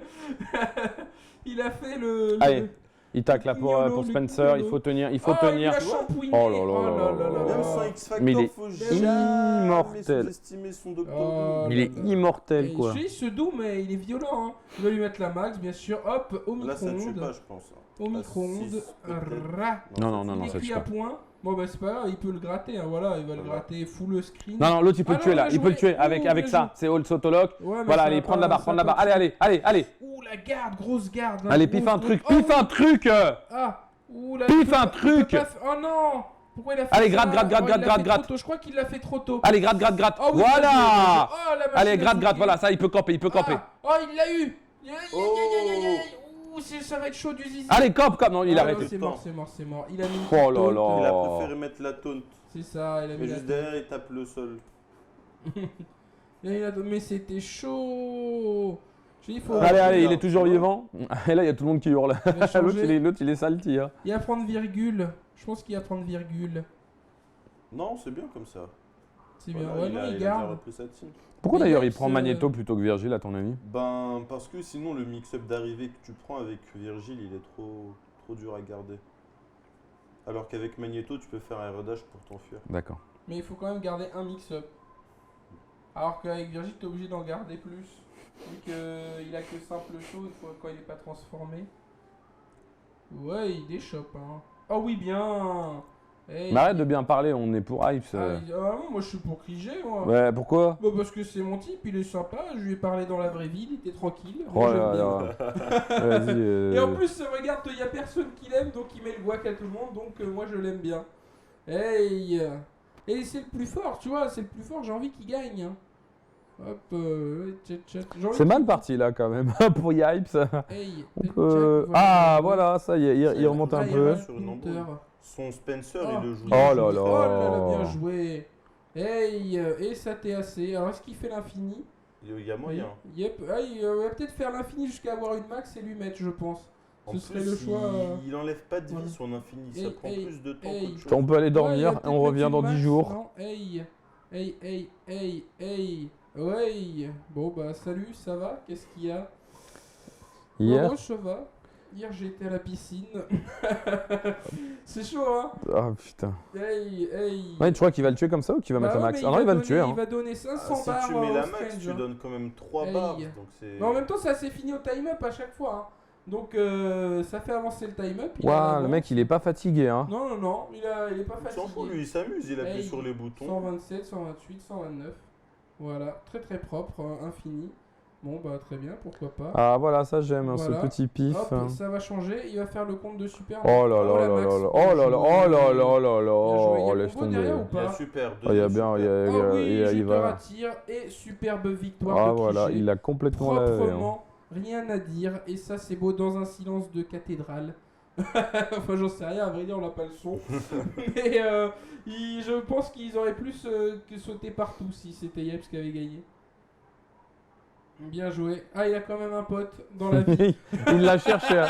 Il a fait le. Allez, il tacle là pour Guignolo, le Spencer, il guignolo. faut tenir, il faut Oh, tenir. Il a shampouiné. Oh là là là là. Même sans X-Factor, Mais il est faut jamais immortel. sous-estimer son Docteur Oh. Doom. Il est immortel Et quoi. je dis, ce Doom, il est violent. Hein. Il va lui mettre la max, bien sûr. Hop, au Là, ça tue micro-ondes. pas, je pense. Au À micro-ondes. six, peut-être. Ra. Non, ça non, Il est ça cuit tue à pas. point. Bon, bah, c'est pas grave, il peut le gratter. Hein. Voilà, il va le Voilà. gratter full screen. Non, l'autre il peut Ah le tuer non, là, bien il peut le joué. tuer avec, Ouh, avec bien ça. C'est all s'autolock. Ouais, mais Voilà, ça allez, va prendre pas- la barre, ça prendre la va barre. pas- Allez. Ouh, la garde, grosse garde. hein, Allez, grosse, pif un grosse- truc, Oh, pif un truc. Ah, ouh là. Pif il peut un pas- il peut truc. pas fa- Oh non. Pourquoi il a fait Allez, ça? gratte, gratte, Oh, gratte, il l'a gratte, fait gratte. trop tôt. Je crois qu'il l'a fait trop tôt. Allez, gratte. Oh, oui, bien joué, bien Voilà. joué. Oh, la machine Allez, à gratte, souffler. voilà, ça il peut camper, Ah, oh, il l'a eu. Aïe, aïe, aïe, aïe, aïe. Ouh, ça va être chaud du zizi. Allez, campe, non, il a Ah, non, arrêté. C'est mort. Il a mis une Oh là taunt. là. Il a Oh. préféré mettre la taunt. C'est ça, il a Et mis la juste derrière, il tape le sol. Mais c'était chaud. J'ai dit, il faut. Allez, il bien, est toujours tu vois. vivant. Et là, il y a tout le monde qui hurle. Il va changer. L'autre, il est salty. Hein. Il va prendre virgule. Je pense qu'il va prendre virgule. Non, c'est bien comme ça. C'est bien. Voilà, Ouais, non, a il déjà garde. repris sa team. Pourquoi Mais d'ailleurs il Yaps, prend Magneto plutôt que Virgile à ton avis? Ben, parce que sinon, le mix-up d'arrivée que tu prends avec Virgile, il est trop dur à garder. Alors qu'avec Magneto, tu peux faire un rodage pour t'enfuir. D'accord. Mais il faut quand même garder un mix-up. Alors qu'avec Virgile, t'es obligé d'en garder plus. Vu qu'il a que simple chose quand il est pas transformé. Ouais, il déchoppe. Hein. Oh oui, bien. Hey. Mais arrête de bien parler, on est pour Hypes. Moi je suis pour Krigé, moi. Ouais, pourquoi? Bah parce que c'est mon type, il est sympa, je lui ai parlé dans la vraie vie, il était tranquille. Oh Moi, là j'aime bien. là. Vas-y. Et en plus, regarde, il y a personne qui l'aime, donc il met le guac à tout le monde, donc moi je l'aime bien. Hey. Et c'est le plus fort, tu vois, c'est le plus fort, j'ai envie qu'il gagne. Hein. Hop, tchat, tchat. J'ai envie C'est mal qu'il- parti là quand même pour Hypes. Hey, On tchat, peut- voilà. Ah voilà, ça y est, il remonte un Ah, il peu. reste Sur une Hunter. embrouille. Son Spencer, Oh, il le joue. Oh là là. Oh là là, bien joué. Hey, et ça TAC. Alors est-ce qu'il fait l'infini? Il y a moyen. Yep. Ah, il va peut-être faire l'infini jusqu'à avoir une max et lui mettre, je pense. En Ce plus, serait le choix. il enlève pas de vie, voilà. son infini. Ça Hey, prend hey, plus de temps hey. qu'autre chose. On peut aller Ouais, il dormir va et on peut-être revient mettre dans une 10 max, jours. non. Hey. Ouais. Bon bah salut, ça va? Qu'est-ce qu'il y a? Hier. Moi, ça va. Hier j'étais à la piscine. C'est chaud hein? Ah putain. Hey. Ouais, tu crois qu'il va le tuer comme ça ou qu'il va Bah mettre la ouais, max? mais Ah non, il va le donner- tuer. Hein. Il va donner Ah, 500 si barres tu mets au la max, Strange, tu hein. donnes quand même 3 Hey. barres. Donc c'est... Mais en même temps, ça s'est fini au time-up à chaque fois. Hein. Donc ça fait avancer le time-up. Waouh, le mec, il est pas fatigué, hein. Non, non, non, il est pas Il s'en fout, fatigué. lui, il s'amuse, il appuie Hey, sur les boutons. 127, 128, 129. Voilà, très très propre, infini. Bon, bah très bien, pourquoi pas. Ah voilà, ça j'aime, hein, Voilà. ce petit pif. Hop, ça va changer, il va faire le compte de super. Oh là là la là Max, là là, oh là là, oh là là là là, Bien joué. Il y oh a laisse combo tomber. derrière ou Il y a pas? super, Oh, il y a bien, il y a, Ah oui, je il te va. rattire et superbe victoire Ah de voilà, Clichy. il a complètement lavé. Hein. Proprement, rien à dire, et ça c'est beau dans un silence de cathédrale. Enfin j'en sais rien, à vrai dire on n'a pas le son. Mais je pense qu'ils auraient plus que sauté partout si c'était Yeps qui avait gagné. Bien joué. Ah il a quand même un pote dans la vie. Il l'a cherché. Hein.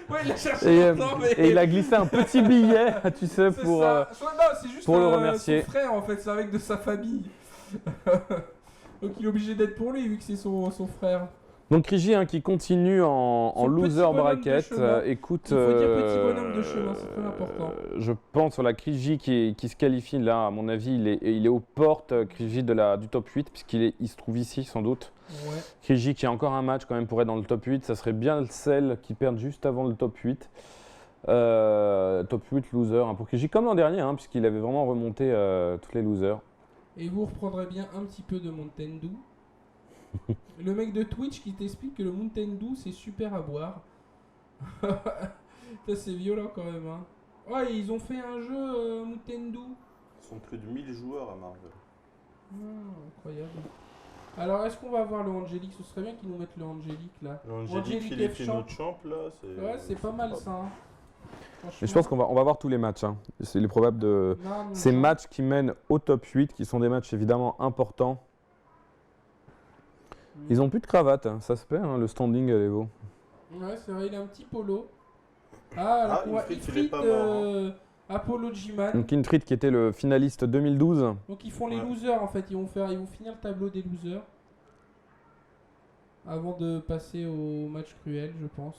Ouais il l'a cherché longtemps, mais... Et il a glissé un petit billet, tu sais, C'est pour. ça. Non, c'est juste pour le remercier. son frère en fait, c'est avec de sa famille. Donc il est obligé d'être pour lui vu que c'est son frère. Donc Crigi hein, qui continue en Son petit loser bonhomme de bracket. chemin. Écoute, Il faut dire petit bonhomme de chemin, c'est très important. Je pense voilà Crigi qui se qualifie là, à mon avis, il est aux portes Crigi du top 8 puisqu'il se trouve ici sans doute. Ouais. Crigi qui a encore un match quand même pour être dans le top 8, ça serait bien celle qui perd juste avant le top 8. Top 8 loser hein, pour Crigi comme l'an dernier hein, puisqu'il avait vraiment remonté tous les losers. Et vous reprendrez bien un petit peu de Mountain Dew. Le mec de Twitch qui t'explique que le Mountain Dew c'est super à boire. Ça c'est violent quand même. Hein. Ouais, ils ont fait un jeu Mountain Dew. Ils sont plus de 1000 joueurs à Marvel. Incroyable. Alors est-ce qu'on va avoir le Angélique? Ce serait bien qu'ils nous mettent le Angélique là. L'Angélique Filipino Champ là, c'est... Ouais, c'est pas mal ça. Hein. Mais je pense qu'on va voir tous les matchs. Hein. C'est probable de Non, ces matchs qui mènent au top 8 qui sont des matchs évidemment importants. Ils ont plus de cravate, hein. Ça se fait, hein, le standing à l'Evo. Ouais, c'est vrai, il a un petit polo. Ah, alors qu'on voit Ifrit, il est Ifrit, pas mort, Apollo G-Man. Donc Intrit qui était le finaliste 2012. Donc ils font les Ouais. losers en fait, ils vont finir le tableau des losers. Avant de passer au match cruel, je pense.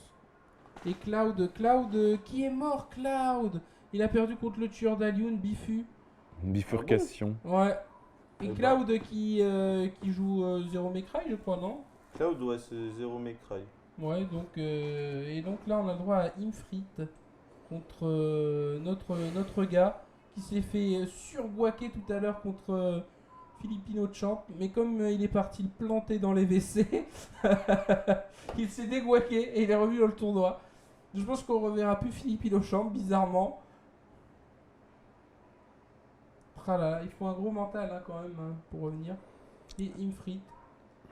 Et Cloud, qui est mort Cloud? Il a perdu contre le tueur d'Alioun, Bifu. Une bifurcation. Ouais. Et Eh Cloud qui joue Zero May Cry, je crois, non? Cloud, ouais, c'est Zero May Cry. Ouais, donc et donc là on a le droit à Imfrit contre notre gars qui s'est fait surguaquer tout à l'heure contre Filipino Champ, mais comme il est parti le planter dans les WC, il s'est déguaqué et il est revenu dans le tournoi. Je pense qu'on reverra plus Filipino Champ, bizarrement. Ah là là, il faut un gros mental hein, quand même hein, pour revenir. Et Imfrit,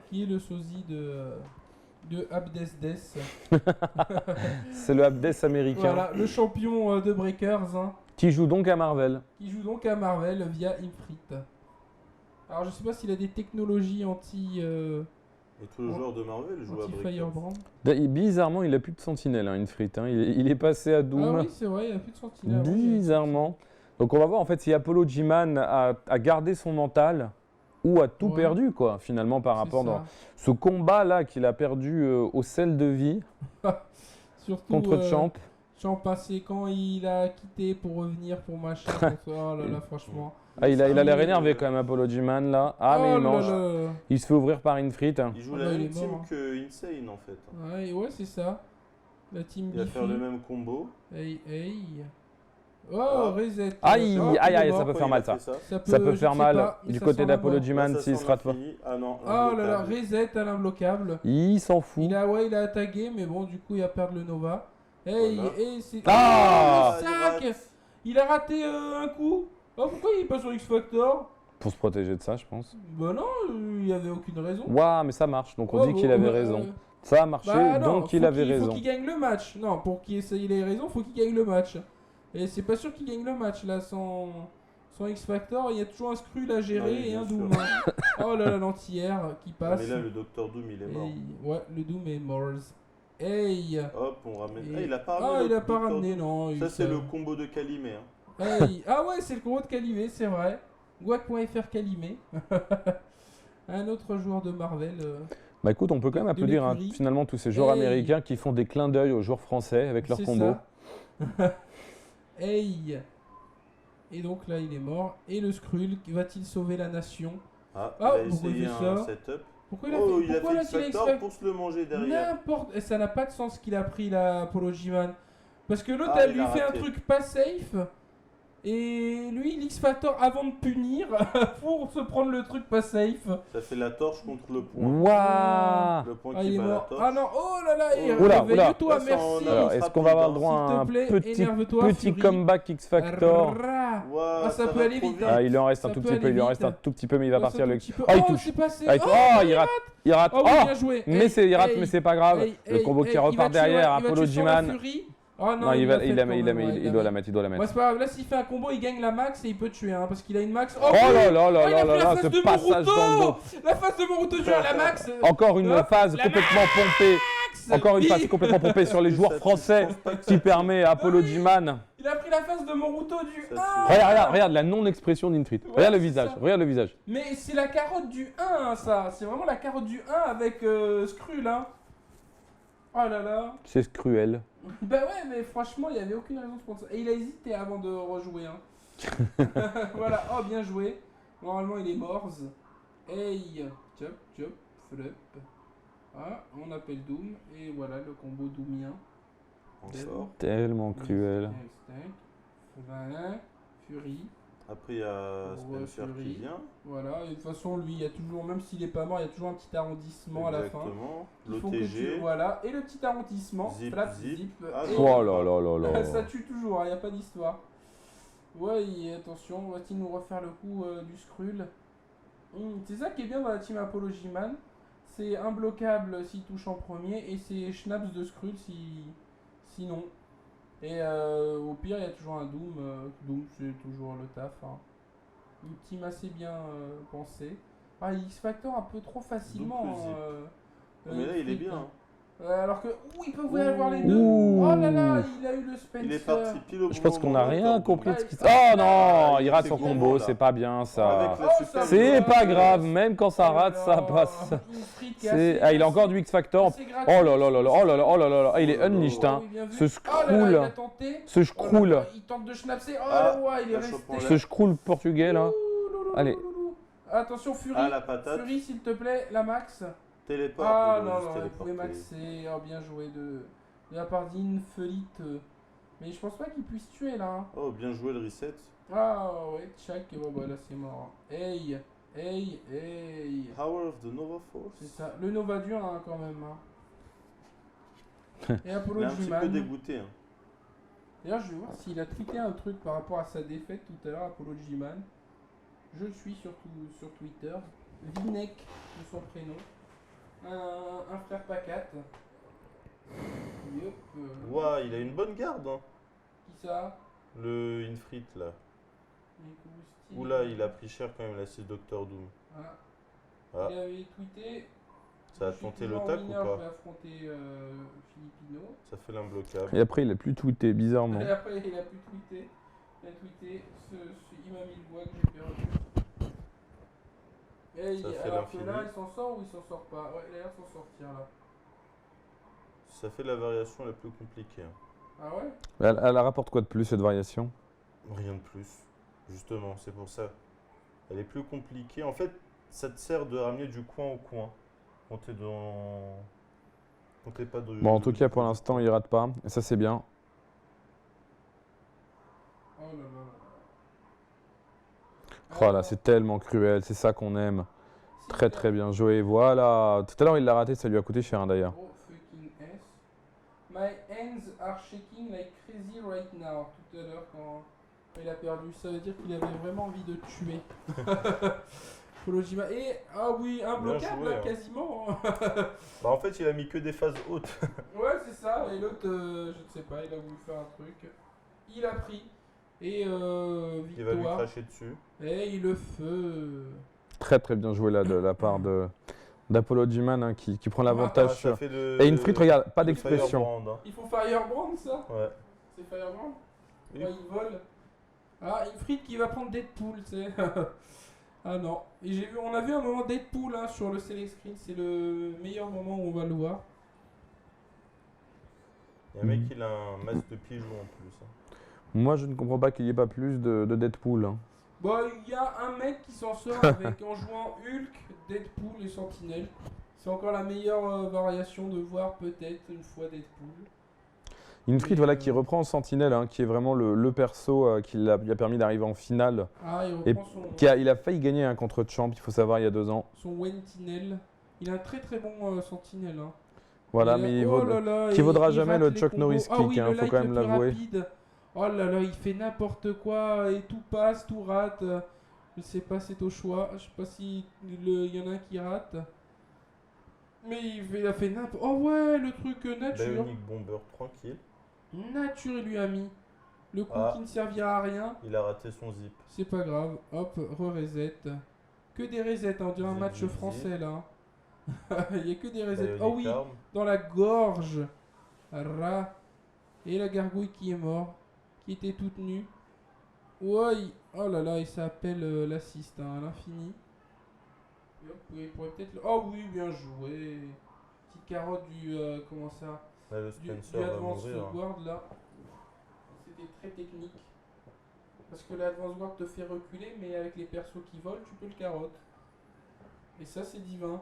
qui est le sosie de Abdesdes. C'est le Abdes américain. Voilà, le champion de Breakers, hein, Qui joue donc à Marvel. qui joue donc à Marvel via Imfrit. Alors je sais pas s'il a des technologies anti Et tous les joueurs de Marvel jouent à Breakers. Firebrand. Bizarrement, il a plus de sentinelle, hein, Intrit. Hein. Il est passé à Doom. Ah oui, c'est vrai, il a plus de sentinelle. Bizarrement. Donc on va voir en fait si Apollo G-Man a gardé son mental ou a tout Ouais. perdu quoi finalement par rapport à ce combat là qu'il a perdu au sel de vie Surtout contre Champ. Champ passé quand il a quitté pour revenir pour machin. Oh là là, franchement. Ah, il a l'air énervé quand même Apollo G-Man là. Ah mais Oh il là mange. là. Il se fait ouvrir par Infrit. Il joue Ah la bah, il même est team mort, hein. que Insane en fait. Ouais, c'est ça. La team Il va faire le Bifu. même combo. Hey. Oh, Ah. reset. Aïe, Oh, aïe, il est aïe, mort. ça peut faire Il a mal fait ça. Ça je peut faire sais mal pas, mais du ça côté sent la d'Apollo mort. G-Man Ça s'il sent sera pas. l'infini. Ah non, Oh là là, l'inbloquable. reset à l'imbloquable. Il s'en fout. Il a tagué, mais bon, du coup, il va perdre le Nova. Hey, Voilà. c'est. Ah, Oh, le il sac rate. Il a raté un coup. Oh, pourquoi il est pas sur X-Factor? Pour se protéger de ça, je pense. Bah non, il y avait aucune raison. Waouh, mais ça marche. Donc on Oh, dit qu'il bah, avait raison. Ça a marché, Bah non, donc il avait Faut raison. qu'il gagne le match. Non, pour qu'il ait raison, faut qu'il gagne le match. Et c'est pas sûr qu'il gagne le match là sans X-Factor. Il y a toujours un Skrull à gérer Oui, et un bien Doom. hein. Oh là là, l'antière qui Ah, passe. mais là, le Docteur Doom, il est mort. Hey, ouais, le Doom est mort. Hey. Hop, on ramène. Et- Ah, il a pas ramené Ah, le il a pas Dr. ramené, Doom. non. Ça, c'est le combo de Calimé. Hein. Hey. Ah ouais, c'est le gros de Calimé, c'est vrai. Guac.fr Calimé. Un autre joueur de Marvel. Bah écoute, on peut quand même De applaudir hein, l'écurie. finalement tous ces joueurs Hey. américains qui font des clins d'œil aux joueurs français avec leur C'est combo. ça. Hey. Et donc là, il est mort. Et le Skrull, va-t-il sauver la nation? Ah, Ah, il a pourquoi il essayé fait un ça setup. Pourquoi il a Oh, fait, il a pourquoi fait là, X s'il a Factor exprès pour se le manger derrière. N'importe. Et ça n'a pas de sens qu'il a pris la Apollo G-Man. Parce que l'autre, Ah, elle il lui a fait un raté. truc pas safe. Et lui, l'X-Factor avant de punir pour se prendre le truc pas safe. Ça fait la torche contre le point. Waouh. Le point Ah, qui il est bat la mort. torche. Ah non, oh là là, Oula, réveille-toi, oula. merci. Là, Alors, est-ce qu'on va avoir le rapide, droit à S'il un te plaît, petit énerve-toi, Fury. comeback X Factor? Ouah, Ah, ça peut va aller trop vite, vite. hein. Ah, il en reste un Ça tout peut petit peu, aller il en vite. reste un tout petit peu, mais il va partir le. Oh, Oh, il touche. c'est passé. Ah, il rate. Il rate. Oh, oui, Oh, bien joué. mais Hey, il rate, hey, mais c'est pas grave. hey, Le hey, combo qui hey, repart il va tuer derrière, il va Apollo tuer sur la G-Man. Fury. Oh non, Non, il l'a va, fait il quand doit même, la mettre, il doit la Ouais, mettre. c'est pas grave, là s'il fait un combo, il gagne la max et il peut tuer, hein, parce qu'il a une max. Oh là là Oh, là il a là pris la là, face ce de passage dans le dos. Boruto. La face de Boruto joue à la max. Encore une Hop, phase la complètement pompée. max. Encore une phase Il- complètement pompée sur les joueurs français qui permet à Apollo G-Man. Il a pris la face de Boruto du Ça, 1. Regarde la non-expression d'Infrit. Ouais, Regarde le c'est visage, ça. regarde le visage. Mais c'est la carotte du 1, ça. C'est vraiment la carotte du 1 avec Skrull, hein. Oh là là. C'est cruel. Bah ouais, mais franchement, il n'y avait aucune raison de prendre ça. Et il a hésité avant de rejouer, hein. Voilà, oh, bien joué. Normalement, il est mort. Hey, chop, chop, flop. Ah, on appelle Doom. Et voilà le combo Doomien. On sort. Tellement cruel. Instinct, Voilà, Fury. Après, il y a Fury. Spencer qui vient. Voilà, et de toute façon, lui, il y a toujours, même s'il est pas mort, il y a toujours un petit arrondissement à la fin. Exactement. Il faut que L'OTG. voilà, et le petit arrondissement, Zip, flap, zip. zip, Ah, et- Oh là là là là. ça tue toujours, il n'y a pas d'histoire. Ouais, et attention, va-t-il nous refaire le coup du Skrull? C'est ça qui est bien dans la team Apollo G-Man, c'est imbloquable s'il touche en premier, et c'est Schnaps de Skrull sinon. Et au pire, il y a toujours un Doom, Doom c'est toujours le taf. Hein. Une team assez bien pensée. Ah, il X-Factor un peu trop facilement. Doom plus zip. Mais là, il est bien. Hein. Alors que, ils peuvent avoir les deux. Ouh. Oh là là, il a eu le Spencer. Il est parti pile au Je bon pense qu'on moment, n'a rien Doom. compris de ce qui se Ah, Oh non, il il rate fait son bien, combo, là. c'est pas bien ça. Avec la Oh, super ça C'est va. pas grave, même quand ça Oh là rate, ça là. passe. Infrit qui est C'est... assez- Ah, il a encore du X Factor. assez gratuit. Oh là là là là, oh là là, oh là là là. Ah, il est unleashed, hein. Oui, bien vu. Ce Oh là là, il a scroll, tenté. ce Oh là scroll, là, il tente de schnapser. Oh Ah, là, ouais, il est la resté. chope en ce scroll portugais là. Ouh, loulou, Allez. loulou. Attention, Fury. Ah, la patate. Fury, s'il te plaît, la max. Téléport. Ah il doit non, juste non, il pouvait téléporter. maxer. Oh, bien joué de la part d'Infelite. Mais je pense pas qu'il puisse tuer là. Hein. Oh, bien joué le reset. Ah ouais, tchac, et bon, bah là c'est mort. Hey, hey, hey. Power of the Nova Force. C'est ça, le Nova dur hein, quand même. Hein. Et Il Apollo est un petit peu G-Man. dégoûté. Hein. D'ailleurs, je vais voir s'il a tweeté un truc par rapport à sa défaite tout à l'heure, Apollo G-Man. Je le suis surtout sur Twitter. Vinek de son prénom. Un frère Pacat. Yup. Ouah, il a une bonne garde. Hein. Qui ça? Le Infrit là. Nico Oula, il a pris cher quand même la 6 Doctor Doom. Ah. Ah. Il avait tweeté. Ça a Je suis tenté toujours le en tac ou mineur, pas Je vais affronter Filipino. Ça fait l'imbloquable. Et après, il a plus tweeté, bizarrement. Et après, il a pu tweeter. Il a tweeté. Il m'a mis le doigt que j'ai perdu. Et Ça fait alors que l'infini. là, il s'en sort ou il s'en sort pas? Ouais, il a l'air de s'en sortir là. Ça fait la variation la plus compliquée. Hein. Ah ouais? Elle rapporte quoi de plus cette variation? Rien de plus. Justement, c'est pour ça. Elle est plus compliquée. En fait, ça te sert de ramener du coin au coin. Quand t'es dans. Quand t'es pas de. Bon, en tout cas, pour l'instant, il rate pas. Et ça, c'est bien. Oh là là. Oh là, c'est tellement cruel, c'est ça qu'on aime. Très très bien joué, voilà. Tout à l'heure, il l'a raté, ça lui a coûté cher hein, d'ailleurs. Oh fucking S. My hands are shaking like crazy right now. Tout à l'heure quand il a perdu, ça veut dire qu'il avait vraiment envie de tuer. Folojima. Et ah oui, imbloquable joué, là, hein. quasiment. Bah, en fait, il a mis que des phases hautes. Ouais, c'est ça. Et l'autre, je ne sais pas, il a voulu faire un truc. Il a pris. Et Il va lui victoire. cracher dessus. Et le feu. Très très bien joué là de la part d'Apollo G-Man hein, qui prend Ah, l'avantage ça sur... fait le. Et Infrit, regarde, pas le d'expression. Firebrand, hein. Il faut Firebrand ça? Ouais. C'est Firebrand? Oui. Ouais, il vole. Ah, Ifrit qui va prendre Deadpool, tu sais. Ah non. Et j'ai vu, on a vu un moment Deadpool hein, sur le select screen. C'est le meilleur moment où on va le voir. Il y a un mec, il a un masque de pigeon en plus. Hein. Moi, je ne comprends pas qu'il n'y ait pas plus de Deadpool. Hein. Bah, il y a un mec qui s'en sort avec en jouant Hulk, Deadpool et Sentinelle. C'est encore la meilleure variation de voir peut-être une fois Deadpool. Infrit, Et, voilà, qui reprend Sentinelle, hein, qui est vraiment le perso qui lui a permis d'arriver en finale. Ah, il Et reprend il a failli gagner un contre Champ, il faut savoir, il y a 2 ans. son Wentinel. Il a un très très bon Sentinelle. Hein. Voilà, Et mais oh là là, qui vaudra il jamais rate le les Chuck combos. Norris Ah kick, oui, hein, le faut like quand le même plus l'avouer. rapide. Oh là là, il fait n'importe quoi et tout passe, tout rate. Je sais pas, c'est au choix. Je sais pas si il y en a un qui rate. Mais il a fait n'importe. Oh ouais, le truc nature. Bionic Bomber, tranquille. Nature, il lui a mis. Le coup Ah. qui ne servira à rien. Il a raté son zip. C'est pas grave. Hop, re-reset. Que des resets, hein, on dirait un Zip, match zip, français là. Il y a que des resets. Bionic Oh oui, Arm. dans la gorge. Ra. Et la gargouille qui est morte. Qui était toute nue. Ouais. Oh là là, il s'appelle l'assist hein, à l'infini. Et hop, il pourrait peut-être. Oh oui, bien joué. Petite carotte du. Comment ça? Là, le Du Spencer va Advance mourir. Hein. Guard là. C'était très technique. Parce que l'Advance Guard te fait reculer, mais avec les persos qui volent, tu peux le carotte. Et ça, c'est divin.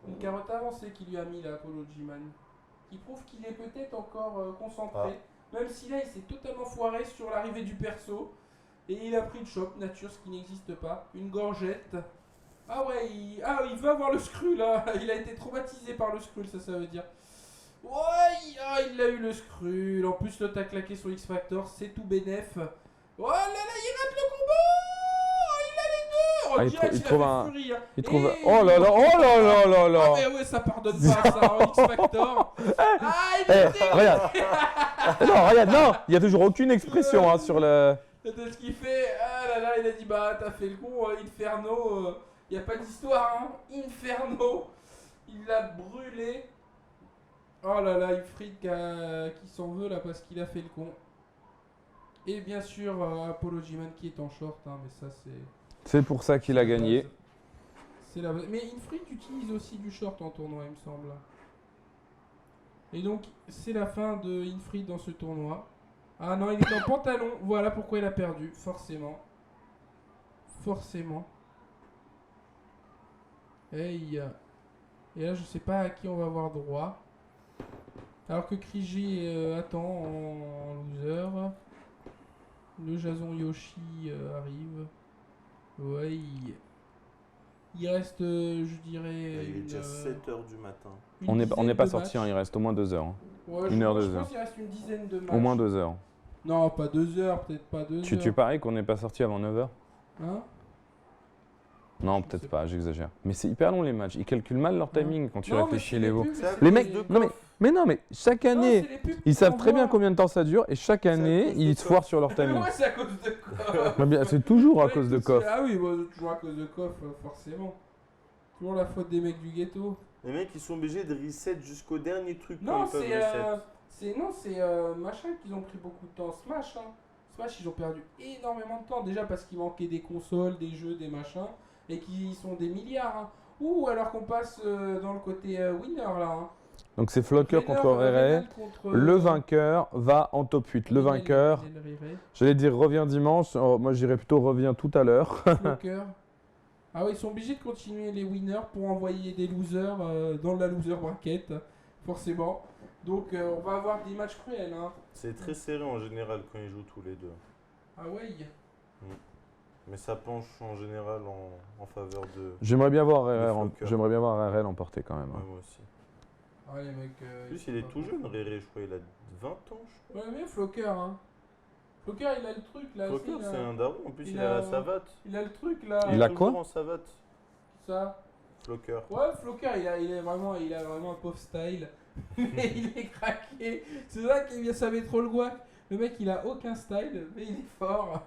Une carotte avancée qu'il lui a mis là, Apollo G-Man. Qui prouve qu'il est peut-être encore concentré. Même si là, il s'est totalement foiré sur l'arrivée du perso. Et il a pris une chope nature, ce qui n'existe pas. Une gorgette. Ah ouais, il veut avoir le screw là. Il a été traumatisé par le screw, ça veut dire. Ouais, il a eu le screw. En plus, l'autre a claqué son X-Factor, c'est tout bénef. Oh là là, il rate le combo. Il a les deux. Oh, Ah, direct, il a trouve fait un- Fury, hein. Il trouve. Et- Oh là là, oh là là là là. Ah mais ouais, ça pardonne pas ça, en X-Factor. Ah, il Eh, était... regarde. Non, regarde, non, il n'y a toujours aucune expression hein, sur le. C'est ce qu'il fait. Ah là là, il a dit bah t'as fait le con, Inferno. Y a pas d'histoire, hein. Inferno. Il l'a brûlé. Oh là là, Ifrit qui s'en veut là parce qu'il a fait le con. Et bien sûr, Apollo G-Man qui est en short, hein, mais ça c'est. C'est pour ça qu'il a c'est la gagné. base. C'est la base. Mais Infrit utilise aussi du short en tournoi, il me semble. Et donc, c'est la fin de Infrit dans ce tournoi. Ah non, il est en pantalon. Voilà pourquoi il a perdu, forcément. Forcément. Hey. Et là, je sais pas à qui on va avoir droit. Alors que Krigi attend en loser. Le Jason Yoshi arrive. Ouais. Il reste, je dirais. Il est une, déjà 7h du matin. une On n'est dizaine pas de sorti, hein, matchs. il reste au moins 2 heures. Hein. Ouais, une heure, je 2 pense heures. qu'il reste une dizaine de matchs. Au moins 2 heures. Non, pas 2 heures, peut-être pas 2 heures. Tu paries qu'on n'est pas sorti avant 9 heures? Hein? Non, Je peut-être sais pas, j'exagère. Mais c'est hyper long les matchs. Ils calculent mal leur timing quand tu Non, mais réfléchis, c'est Léo. pubs, C'est à c'est Les cause mecs, de non mais chaque Non, année, c'est les pubs ils qu'on savent très bien envoie. combien de temps ça dure et chaque à année, cause de ils se foirent sur leur Mais timing. ouais, c'est à cause de quoi? Mais bien, c'est toujours à cause de Koff. Ah oui, bah, toujours à cause de Koff, forcément. Toujours la faute des mecs du ghetto. Les mecs, ils sont obligés de reset jusqu'au dernier truc quand Non, ils peuvent c'est reset. machin qu'ils ont pris beaucoup de temps. Smash, hein. Smash, ils ont perdu énormément de temps. Déjà parce qu'il manquait des consoles, des jeux, des machins. Et qui sont des milliards. Hein. Ou alors qu'on passe dans le côté winner là. Hein. Donc c'est Flocker Winner, contre Rere. Renal contre, Le vainqueur va en top 8. Le Renal, vainqueur, Renal, Rere. j'allais dire revient dimanche. Oh, moi, je dirais plutôt revient tout à l'heure. Flocker. Ah oui, ils sont obligés de continuer les winners pour envoyer des losers dans la loser bracket, forcément. Donc on va avoir des matchs cruels. Hein. C'est très serré en général quand ils jouent tous les deux. Ah ouais. Mais ça penche en général en faveur de. J'aimerais bien voir Le Rere, Flocker. j'aimerais bien voir Rere l'emporter quand même. Ouais, hein. moi aussi. Ah les mecs. En plus, il est tout jeune, Rere, je crois. Il a 20 ans, je crois. Ouais mais Flocker hein. Flocker il a le truc là. Flocker, il a- c'est un daron. En plus, il il a a- la savate. Il a le truc là. Il a toujours quoi en savate. Ça. Flocker. Ouais, Flocker, il a vraiment un pauvre style. Mais il est craqué. C'est ça qui est bien, ça met trop le guac. Le mec, il a aucun style, mais il est fort.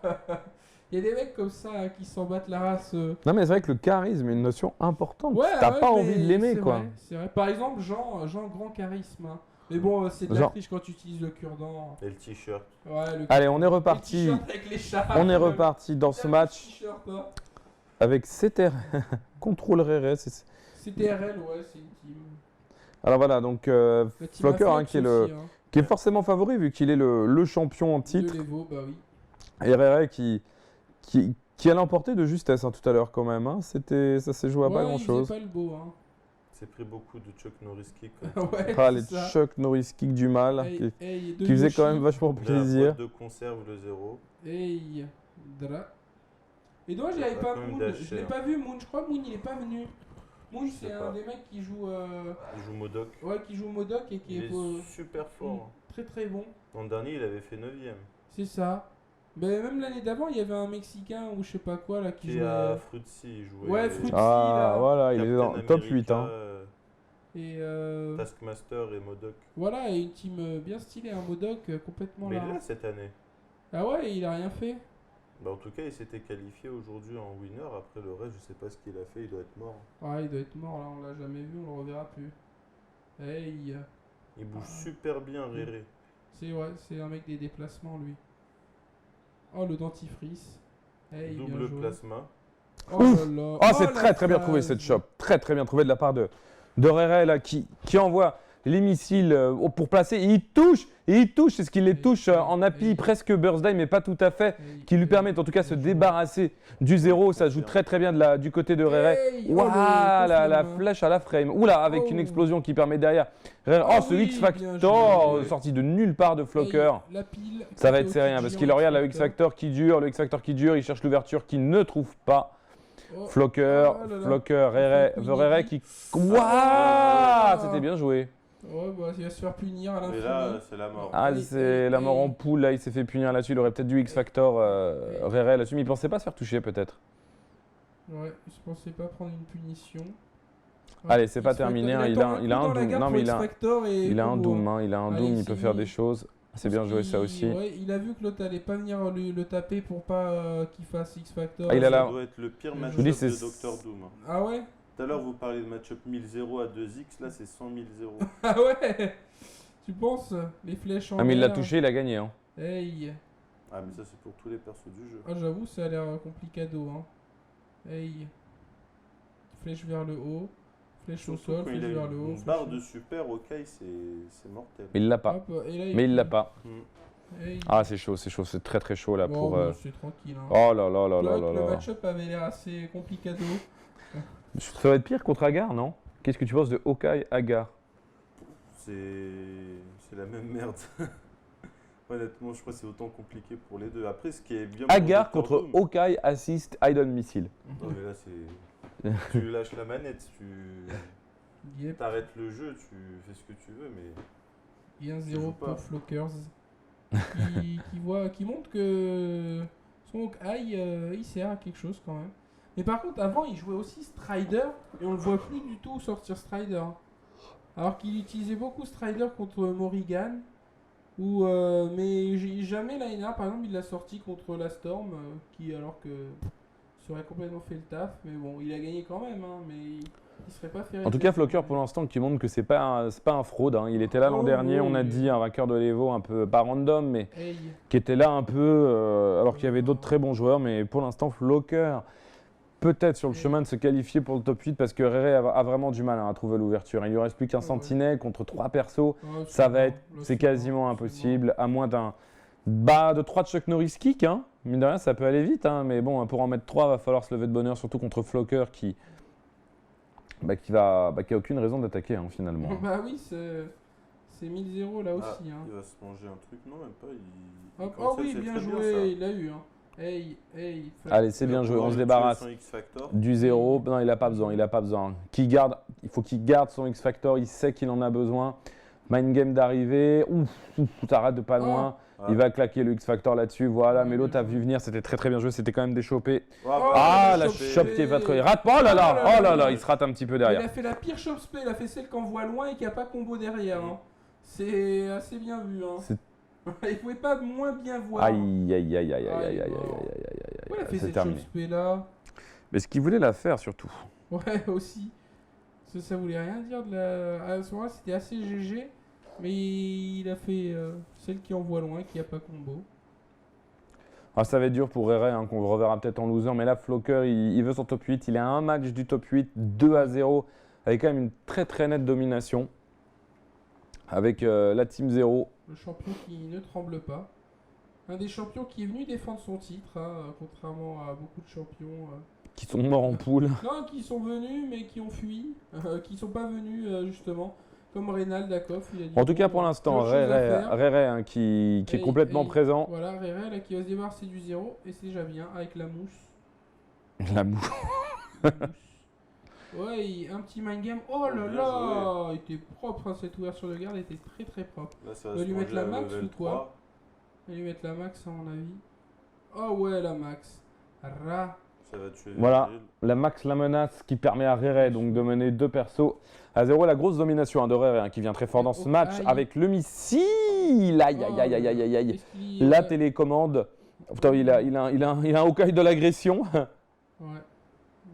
Il y a des mecs comme ça hein, qui s'en battent la race. Non mais c'est vrai que le charisme est une notion importante. Ouais, T'as ouais, pas mais envie de l'aimer c'est quoi. vrai, c'est vrai. Par exemple, Jean, grand charisme. Hein. Mais bon, c'est de la Genre- triche quand tu utilises le cure-dent. Et le t-shirt. Ouais, le Allez, on est les reparti. t-shirts avec les chats. On est reparti dans ce match T-shirt, hein. avec CTR. Contrôle Rere. C'était RL, ouais, c'est une team. Alors voilà, donc La team Flocker hein, Aflex qui est le aussi, hein. qui est forcément favori vu qu'il est le champion en titre. De l'Evo, bah oui. Et Rere qui qui a l'emporté de justesse hein, tout à l'heure quand même. Hein. Ça s'est joué à pas Ouais, grand-chose. il faisait pas le beau. Hein. C'est pris beaucoup de Chuck Norris kick. Ouais, Ah, les c'est ça. Chuck Norris kick du mal, Hey, hey, de qui faisaient quand Yoshi. même vachement La plaisir. boîte de conserve, le 0. Hey, Dra. Et donc, Il j'avais va pas quand même Moon. dasher, Je l'ai hein. pas vu, Moon. Je crois que Moon, il est pas venu. Moon, Je c'est sais un pas. des mecs qui joue. Il joue Modok. Ouais, qui joue Modok et qui Il est, est super fort. très très bon. L'an dernier, il avait fait 9ème. C'est ça. Mais même l'année d'avant, il y avait un Mexicain ou je sais pas quoi là qui Qui jouait. à Fruitsy, il jouait. Ouais, Fruitsy. Ah, là. voilà, il est dans le Captain top 8. Hein. America, Et Taskmaster et Modok. voilà, et une team bien stylée, un Modok complètement Mais là. là, cette année. Ah ouais, il a rien fait. Bah, en tout cas, il s'était qualifié aujourd'hui en winner. Après le reste, je sais pas ce qu'il a fait. Il doit être mort. Ah, il doit être mort là, on l'a jamais vu, on le reverra plus. Hey, Il bouge super bien, Réré. c'est un mec des déplacements lui. Oh, le dentifrice. Hey, bien Double joué. plasma. Oh là là. Oh, c'est la très très bien trouvé phase. cette shop. Très très bien trouvé de la part de Rere là, qui envoie les missiles pour placer. Et il touche, c'est ce qui les touche en appui presque birthday, mais pas tout à fait. Hey, Qui lui hey, permettent en tout cas de se bien joué. débarrasser du 0. Ça joue très très bien du côté de Rere. Hey, oh, Waouh, le la confirme. flèche à la frame. Oula, avec Oh. une explosion qui permet derrière. Rere. Ah Oh, ce oui, X bien Factor joué. sorti de nulle part de Flocker. Hey, la pile. Ça va qui être est serré hein, au-dessus parce du qu'il géant regarde le X Factor qui dure, il cherche l'ouverture qu'il ne trouve pas. Oh. Flocker, Ah là là. Flocker, Rere, Il fait The un coup Rere inédit. qui. Waouh, Ah. c'était bien joué. Ouais, bah, il va se faire punir à Mais l'infini. là, c'est la mort. Ah, Oui, c'est oui, la mort oui. en poule, là, il s'est fait punir là-dessus. Il aurait peut-être dû X Factor Rere là-dessus, mais il pensait pas se faire toucher peut-être. Ouais, je pensais pas prendre une punition. Allez, c'est pas X Factor, terminé, hein, il il a attend un coup dans la Doom. garde Non, pour mais X Factor et il a un combo, Doom, hein. hein, il a un Allez, Doom, il peut c'est faire mis. des choses. C'est bien joué ça aussi. Ouais, il a vu que l'autre allait pas venir le taper pour pas qu'il fasse X Factor. Ah, il a Ça la- doit être le pire Je match vous dis, de c'est- Doctor Doom. Ah ouais. Tout à l'heure, vous parlez de match-up 1000-0 à 2x. Là, c'est 100 000-0. Ah ouais. Tu penses les flèches en Ah, mais il l'a l'air. touché, il a gagné. Hein. Hey. Ah, mais ça, c'est pour tous les persos du jeu. Ah, j'avoue, ça a l'air complicado. Hein. Hey. Flèche vers le haut. Flèche au Surtout sol, quand flèche il a vers le haut. une flèche barre au- de super, ok, c'est mortel. Mais il l'a pas. Hop, et là, Mais il l'a pas. Hey. Ah, c'est chaud, c'est très très chaud là Bon, pour. bah, c'est tranquille. Hein. Oh là là là là Bloc, là le là. match-up avait l'air assez complicado. Ça va être pire contre Agar, non? Qu'est-ce que tu penses de Hawkeye Agar? C'est la même merde. Honnêtement, je crois que c'est autant compliqué pour les deux. Après, ce qui est bien. pour Agar Doctor contre Doom- Hawkeye Assist Idol Missile. Non, mais là, c'est. Tu lâches la manette, tu Yep. t'arrêtes le jeu, tu fais ce que tu veux, mais. Et un Tu 0 joues pas. pour Flockers. qui montre que son Hawkeye, il sert à quelque chose quand même. Mais par contre, avant, il jouait aussi Strider. Et on le voit plus du tout sortir Strider. Alors qu'il utilisait beaucoup Strider contre Morrigan. Mais jamais l'année dernière, par exemple, il l'a sorti contre la Storm. Alors que ça aurait complètement fait le taf. Mais bon, il a gagné quand même. Hein, mais il serait pas fait. En tout cas, Flocker pour l'instant qui montre que c'est pas un fraude. Hein. Il était là l'an Oh, dernier, on a oui. dit un vainqueur de l'Evo un peu pas random, mais Hey. qui était là un peu alors qu'il y avait d'autres très bons joueurs. Mais pour l'instant, Flocker peut-être sur le chemin de se qualifier pour le top 8 parce que Rere a vraiment du mal hein, à trouver l'ouverture. Il lui reste plus qu'un Ouais. sentinelle contre 3 persos. Ah, Ça c'est va bon, être, là, c'est bon, quasiment c'est impossible, à moins de 3 de Chuck Norris kick. Hein. Mine de rien, ça peut aller vite, hein, mais bon, pour en mettre 3, va falloir se lever de bonne heure, surtout contre Flocker qui a aucune raison d'attaquer hein, finalement. bon. Bah oui, c'est 1000-0 là aussi. Hein. Il va se manger un truc, non, même pas. Hop, comme oh ça, oui, c'est bien très joué, ça. il l'a eu. Hein. Hey. Allez, c'est bien joué, on se débarrasse X-Factor. du 0. Non, il a pas besoin, il faut qu'il garde son X-Factor, il sait qu'il en a besoin. Mind game d'arrivée, ouf, t'arrêtes de pas loin. Ah. Il va claquer le X-Factor là-dessus, voilà. Ouais, Mais l'autre bien a vu venir, c'était très très bien joué, c'était quand même déchopé. Bravo. Ah, le la chopé. chope qui est pas trop. Il rate pas, oh là là, il se rate un petit peu Il derrière. a fait la pire chop spell, il a fait celle qu'on voit loin et qui a pas combo derrière. Hein. C'est assez bien vu. Hein. C'est- Il pouvait pas moins bien voir. Aïe, aïe, aïe, aïe, aïe, Ah, aïe, il est aïe, aïe, mort. aïe, aïe, aïe, aïe, Pourquoi il a fait c'est cette terminé. chop spell là? Mais ce qu'il voulait la faire surtout. Ouais, aussi. Ça voulait rien dire de la. À ce moment-là, c'était assez GG. Mais il a fait celle qui envoie loin, qui a pas combo. Ah, ça va être dur pour Rere, hein, qu'on reverra peut-être en loser. Mais là, Flocker, il veut son top 8. Il est à un match du top 8, 2-0, avec quand même une très très nette domination. Avec la Team 0. Le champion qui ne tremble pas. Un des champions qui est venu défendre son titre, hein, contrairement à beaucoup de champions. Qui sont morts en poule. Non, qui sont venus mais qui ont fui, qui sont pas venus justement. Comme Reynald Dakov, il a dit. En tout cas, pour l'instant, Réré hein, qui est complètement présent. Voilà, Réré là qui va se débarrasser du 0 et c'est déjà bien avec la mousse. La mouche. Ouais, un petit mind game. Oh là Bien là, il était propre, hein, cette ouverture de garde était très très propre. Là, ça On va va se lui mettre manger la à max level ou quoi? 3. On va lui mettre la max à mon avis. Oh ouais, la max. Ra. Ça va tuer Voilà. Virgil. La max la menace qui permet à Réré donc de mener 2 persos à 0. La grosse domination hein, de Réré hein, qui vient très fort dans ce match Aïe. avec le missile. Aïe aïe aïe aïe aïe aïe aïe. Est-ce qu'il- La télécommande. Putain, il a un Hawkeye de l'agression. Ouais.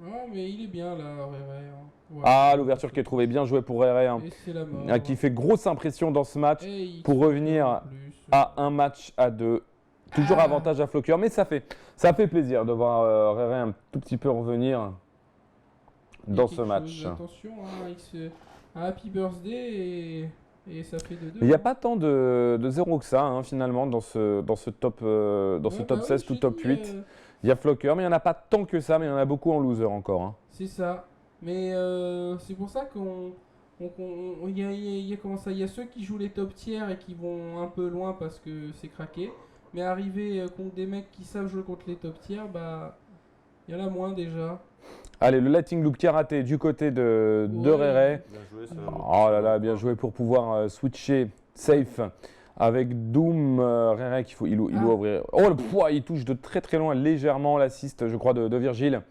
Ouais, mais il est bien là, Réré. Hein. Ouais. Ah, l'ouverture qui est trouvée, bien jouée pour Réré. Hein, Et c'est la mort. qui fait grosse impression dans ce match Et il pour tue revenir en plus. à un match à 2. Toujours Ah. avantage à Flocker, mais ça fait plaisir de voir Réré un tout petit peu revenir Il y a dans quelque ce match. chose, attention, hein, un happy birthday et ça fait de 2. Il n'y a pas tant de 0 que ça hein, finalement dans ce top, top 16 ou top 8. Il y a Flocker, mais il n'y en a pas tant que ça, mais il y en a beaucoup en loser encore. Hein. C'est ça. Mais c'est pour ça il y a ceux qui jouent les top tiers et qui vont un peu loin parce que c'est craqué. Mais arriver contre des mecs qui savent jouer contre les top tiers, bah il y en a moins déjà. Allez, le Lightning Loop qui a raté du côté de Ouais. Réré. Bien joué, ça. Oh là là, bien joué pour pouvoir switcher safe avec Doom. Réré il doit ouvrir. Oh le poids, il touche de très très loin légèrement l'assist, je crois, de Virgile.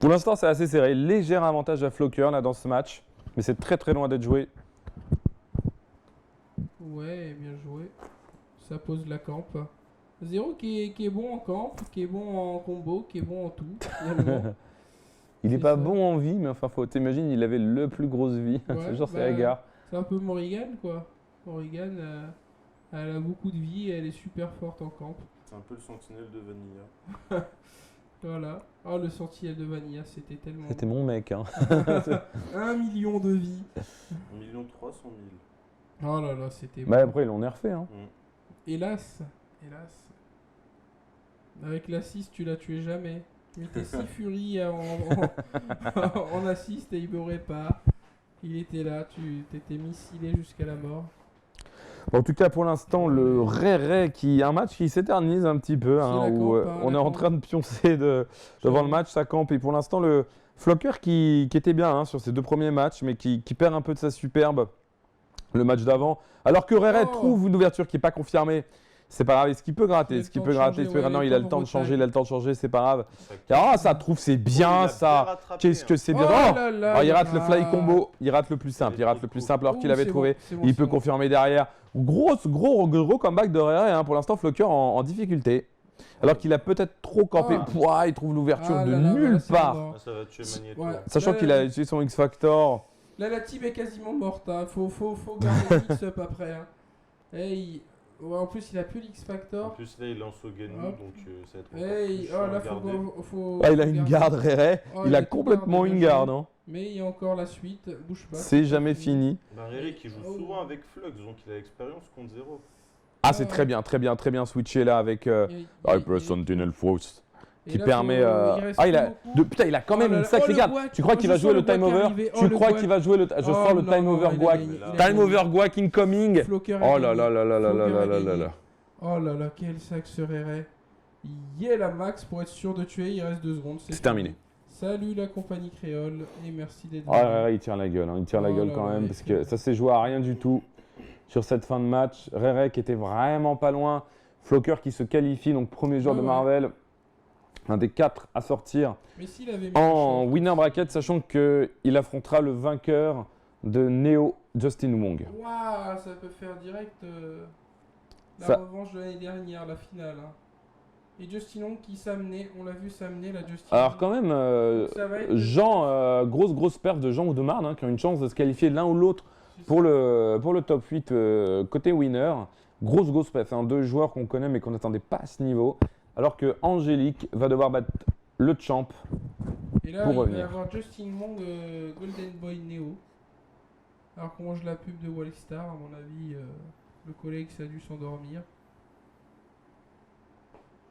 Pour l'instant, c'est assez serré. Léger avantage à Flocker là dans ce match, mais c'est très très loin d'être joué. Ouais, bien joué. Ça pose la camp. Zéro qui est bon en camp, qui est bon en combo, qui est bon en tout. finalement. Il n'est C'est pas ça. bon en vie, mais enfin, t'imagines, il avait le plus grosse vie. Ouais, C'est genre, c'est bah, la gare. C'est un peu Morrigan quoi. Morrigan, elle a beaucoup de vie, elle est super forte en camp. C'est un peu le sentinelle de Vanilla. Voilà. Oh, le sentinelle de Vanilla, c'était tellement. C'était mon mec. Hein. 1 million de vies. 1 300 000. Oh là là, c'était. Bah, bon. après, ils l'ont nerfé. Hein. Hélas. Avec l'assist, tu l'as tué jamais. Tu mettais 6 furies en assist et il m'aurait pas. Il était là, tu t'étais missilé jusqu'à la mort. En tout cas, pour l'instant, le Réré un match qui s'éternise un petit peu, hein, la où campe, hein, on la est en campe. train de pioncer devant le match, ça campe. Et pour l'instant, le Flocker qui était bien hein, sur ses 2 premiers matchs, mais qui perd un peu de sa superbe le match d'avant. Alors que Réré Oh. trouve une ouverture qui n'est pas confirmée. C'est pas grave, est-ce qu'il peut gratter? Il a Est-ce le qu'il temps peut de gratter? changer, Est-ce que ouais, maintenant il il a a le le temps temps de de changer? retail. Il a le temps de changer, c'est pas grave. Ça Ah, ça trouve, c'est bien ça. Qu'est-ce que c'est bien. Oh Oh, là là, oh, il rate le fly ah. combo, il rate le plus simple, il rate le plus simple alors qu'il avait c'est trouvé. bon, c'est bon, Il c'est peut bon. confirmer derrière. Gros comeback de Réré. Hein. Pour l'instant, Flocker en difficulté. Alors qu'il a peut-être trop campé. Ah. Pouah, il trouve l'ouverture Ah de là là, nulle voilà, c'est part. mort. Ah, ça va tuer Magneto. Ouais. Sachant Là, qu'il a utilisé son X-Factor. Là, la team est quasiment morte. Hein. Faut garder le mix-up après. Hein. Ouais, en plus, il a plus En l'X-Factor. plus, là, il lance au Genu, Hop. donc ça va être encore plus Oh chiant à là, garder. faut Ah, il a une garder. garde, Réré. Oh, Il a tout complètement gardé, une bien garde. joué. Hein. Mais il y a encore la suite. Bouge pas. C'est jamais fini. Ben, Riri qui joue Oh. souvent avec Flux, donc il a l'expérience contre 0. Ah, c'est très bien switché là avec Hyper Sentinel Force. Et Qui là, permet. il reste il a, plus beaucoup. putain, il a quand même Oh là une là, sacrée oh, garde. le guac. Tu crois Oh, qu'il je va jouer sens le le guac time over? arriver. Oh, Tu le crois guac. qu'il va jouer le. Je Oh sens le non, time over il a guac. gagné, il a Time gagné. over guac incoming. Flocker a Oh là gagné. là là là là là Flocker là a là gagné. là. Oh là là, quel sac serait. Yeah la max pour être sûr de tuer, il reste 2 secondes. C'est terminé. Salut la compagnie créole et merci d'être Oh là là, il tire la gueule. Hein. Il tire la Oh gueule là quand là, même il parce fait- que ça s'est joué à rien du tout sur cette fin de match. Réré qui était vraiment pas loin. Flocker qui se qualifie, donc premier joueur Ouais, de ouais. Marvel. Un des 4 à sortir Mais s'il avait mis en un shot- winner bracket, sachant qu'il affrontera le vainqueur de Neo, Justin Wong. Waouh, ça peut faire direct la Ça- revanche de l'année dernière, la finale. Hein. Et Justin Long qui s'amenait, on l'a vu s'amener la Justin Alors Long. quand même, Ça va être Jean, grosse perf de Jean ou de Marne hein, qui ont une chance de se qualifier l'un ou l'autre pour le top 8 côté winner. Grosse perf, hein, 2 joueurs qu'on connaît mais qu'on n'attendait pas à ce niveau. Alors que Angélique va devoir battre le champ. Et là, pour il va y revenir. avoir Justin Wong, Golden Boy Neo. Alors qu'on mange la pub de Wallstar, à mon avis, le collègue ça a dû s'endormir.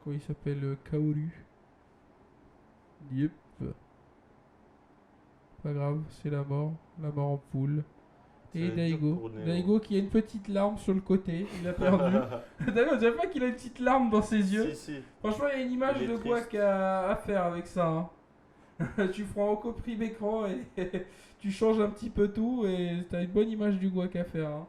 Comment il s'appelle Kaoru. Yep. Pas grave, c'est la mort en poule. Ça Et va être dur Daigo. pour Neo. Daigo qui a une petite larme sur le côté, il a perdu. D'ailleurs, on dirait pas qu'il a une petite larme dans ses yeux. Si, si. Franchement, il y a une image Il est de triste. Guac à faire avec ça. Hein. Tu prends au prime écran et tu changes un petit peu tout et t'as une bonne image du Guac à faire. Hein.